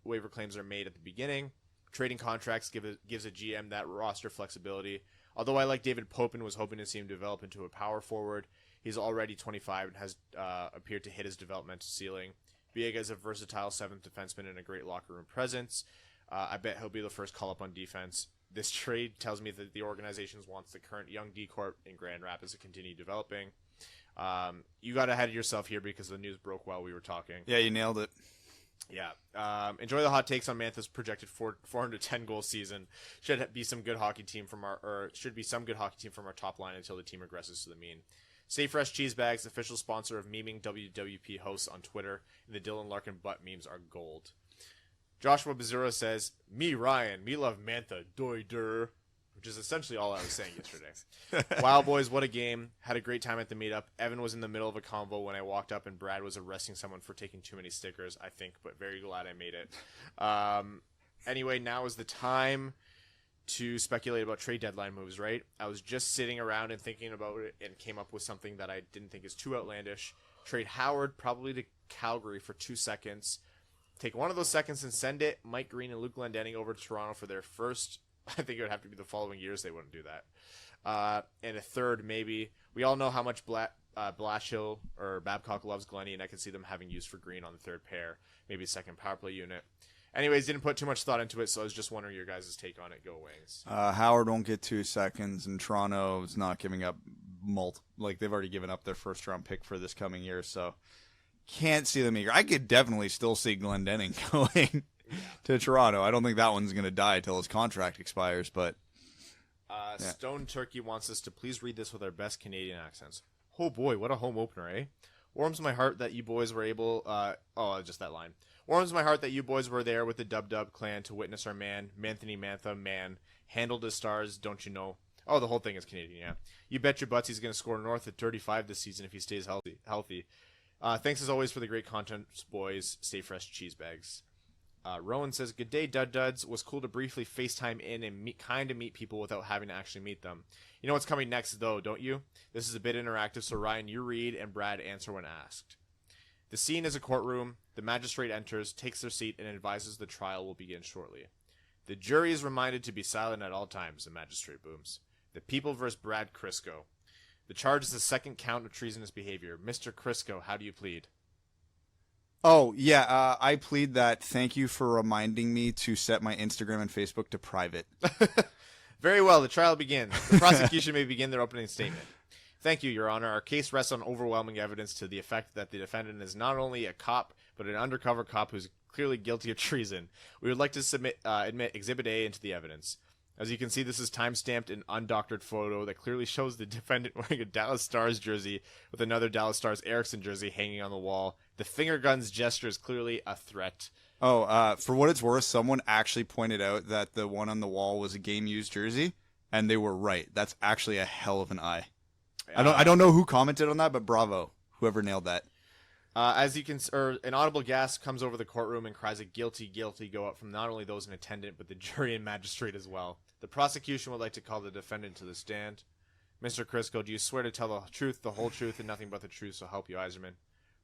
S2: waiver claims are made at the beginning. Trading contracts gives a GM that roster flexibility. Although I like David Pope and was hoping to see him develop into a power forward, he's already 25 and has appeared to hit his developmental ceiling. Biega is a versatile 7th defenseman and a great locker room presence. I bet he'll be the first call up on defense. This trade tells me that the organization wants the current young D-Corp in Grand Rapids to continue developing. You got ahead of yourself here because the news broke while we were talking.
S3: Yeah, you nailed it.
S2: Yeah. Enjoy the hot takes on Mantha's projected 410 goal season. Should be some good hockey team from our top line until the team regresses to the mean. Stay Fresh Cheese Bags, official sponsor of memeing WWP hosts on Twitter, and the Dylan Larkin butt memes are gold. Joshua Bazura says, "Me Ryan, me love Mantha, doy der," which is essentially all I was saying yesterday. Wow, boys, what a game. Had a great time at the meetup. Evan was in the middle of a convo when I walked up, and Brad was arresting someone for taking too many stickers, I think, but very glad I made it. Anyway, now is the time to speculate about trade deadline moves, right? I was just sitting around and thinking about it and came up with something that I didn't think is too outlandish. Trade Howard probably to Calgary for 2 seconds. Take one of those seconds and send it. Mike Green and Luke Glendening over to Toronto for their first. I think it would have to be the following years they wouldn't do that. And a third, maybe. We all know how much Blashill or Babcock loves Glenny, and I can see them having use for Green on the third pair. Maybe a second power play unit. Anyways, didn't put too much thought into it, so I was just wondering your guys' take on it. Go Wings.
S3: Howard won't get 2 seconds, and Toronto's not giving up they've already given up their first round pick for this coming year, so can't see them eager. I could definitely still see Glendening going to Toronto. I don't think that one's going to die till his contract expires, but
S2: yeah. Stone Turkey wants us to please read this with our best Canadian accents. Oh boy, what a home opener, eh? Warms my heart that you boys were able just that line. Warms my heart that you boys were there with the Dub clan to witness our man, Anthony Mantha, handled his stars, don't you know? Oh, the whole thing is Canadian, yeah. You bet your butts he's going to score north of 35 this season if he stays healthy. Thanks as always for the great content, boys. Stay fresh, cheese bags. Rowan says, "Good day, Duds. Was cool to briefly FaceTime in and meet people without having to actually meet them. You know what's coming next, though, don't you? This is a bit interactive, so Ryan, you read and Brad answer when asked. The scene is a courtroom. The magistrate enters, takes their seat, and advises the trial will begin shortly. The jury is reminded to be silent at all times," the magistrate booms. "The people versus Brad Crisco. The charge is the second count of treasonous behavior. Mr. Crisco, how do you plead?"
S3: Oh, yeah, I plead that thank you for reminding me to set my Instagram and Facebook to private.
S2: Very well, the trial begins. The prosecution may begin their opening statement. "Thank you, Your Honor. Our case rests on overwhelming evidence to the effect that the defendant is not only a cop, but an undercover cop who's clearly guilty of treason. We would like to admit Exhibit A into the evidence. As you can see, this is time-stamped and undoctored photo that clearly shows the defendant wearing a Dallas Stars jersey with another Dallas Stars Eriksson jersey hanging on the wall. The finger guns gesture is clearly a threat."
S3: Oh, for what it's worth, someone actually pointed out that the one on the wall was a game-used jersey, and they were right. That's actually a hell of an eye. I don't know who commented on that, but bravo, whoever nailed that.
S2: As you can, an audible gasp comes over the courtroom and cries of "guilty, guilty" go up from not only those in attendance, but the jury and magistrate as well. The prosecution would like to call the defendant to the stand. "Mr. Crisco, do you swear to tell the truth, the whole truth, and nothing but the truth, so help you, Yzerman?"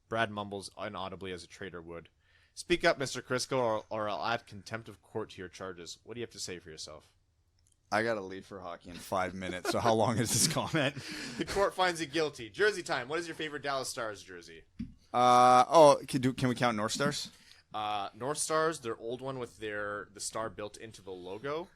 S2: Brad mumbles inaudibly as a traitor would. "Speak up, Mr. Crisco, or I'll add contempt of court to your charges. What do you have to say for yourself?"
S3: I got to leave for hockey in 5 minutes, so how long is this comment?
S2: "The court finds you guilty. Jersey time. What is your favorite Dallas Stars jersey?"
S3: Can we count North Stars?
S2: North Stars, their old one with the star built into the logo,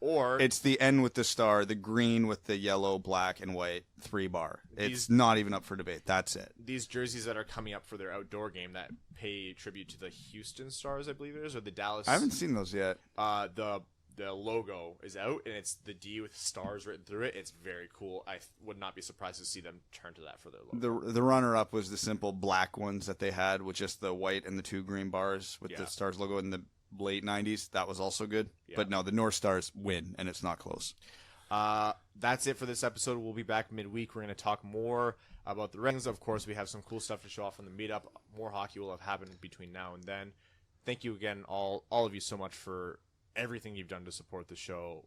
S2: Or
S3: it's the N with the star, the green with the yellow, black, and white 3-bar. It's not even up for debate. That's it.
S2: These jerseys that are coming up for their outdoor game that pay tribute to the Houston Stars, I believe it is, or the Dallas.
S3: I haven't seen those yet.
S2: The logo is out, and it's the D with stars written through it. It's very cool. I would not be surprised to see them turn to that for their logo.
S3: The runner-up was the simple black ones that they had with just the white and the 2 green bars with the Stars logo in the late 90s. That was also good. Yeah. But no, the North Stars win, and it's not close.
S2: That's it for this episode. We'll be back midweek. We're going to talk more about the Rings. Of course, we have some cool stuff to show off on the Meetup. More hockey will have happened between now and then. Thank you again, all of you, so much for everything you've done to support the show.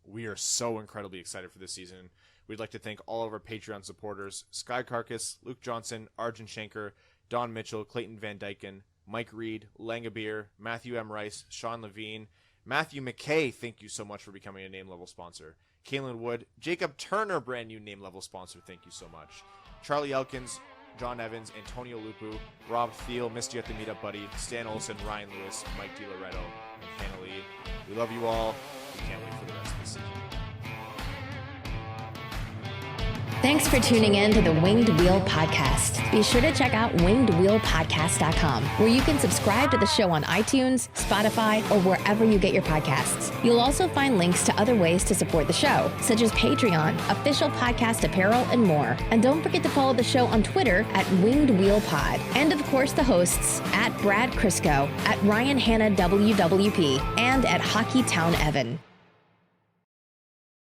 S2: We are so incredibly excited for this season. We'd like to thank all of our Patreon supporters: Sky Carcass, Luke Johnson, Arjun Shanker, Don Mitchell, Clayton Van Dyken, Mike Reed, Langabeer, Matthew M. Rice, Sean Levine, Matthew McKay, thank you so much for becoming a name level sponsor. Kaylin Wood, Jacob Turner, brand new name level sponsor, thank you so much. Charlie Elkins, John Evans, Antonio Lupu, Rob Thiel, missed you at the Meetup, buddy, Stan Olson, Ryan Lewis, Mike DiLoretto, and Hannah Lee. We love you all. We can't wait for the rest of the season.
S1: Thanks for tuning in to the Winged Wheel Podcast. Be sure to check out wingedwheelpodcast.com, where you can subscribe to the show on iTunes, Spotify, or wherever you get your podcasts. You'll also find links to other ways to support the show, such as Patreon, official podcast apparel, and more. And don't forget to follow the show on Twitter at Winged Wheel Pod. And of course, the hosts at Brad Crisco, at Ryan Hanna WWP, and at Hockey Town Evan.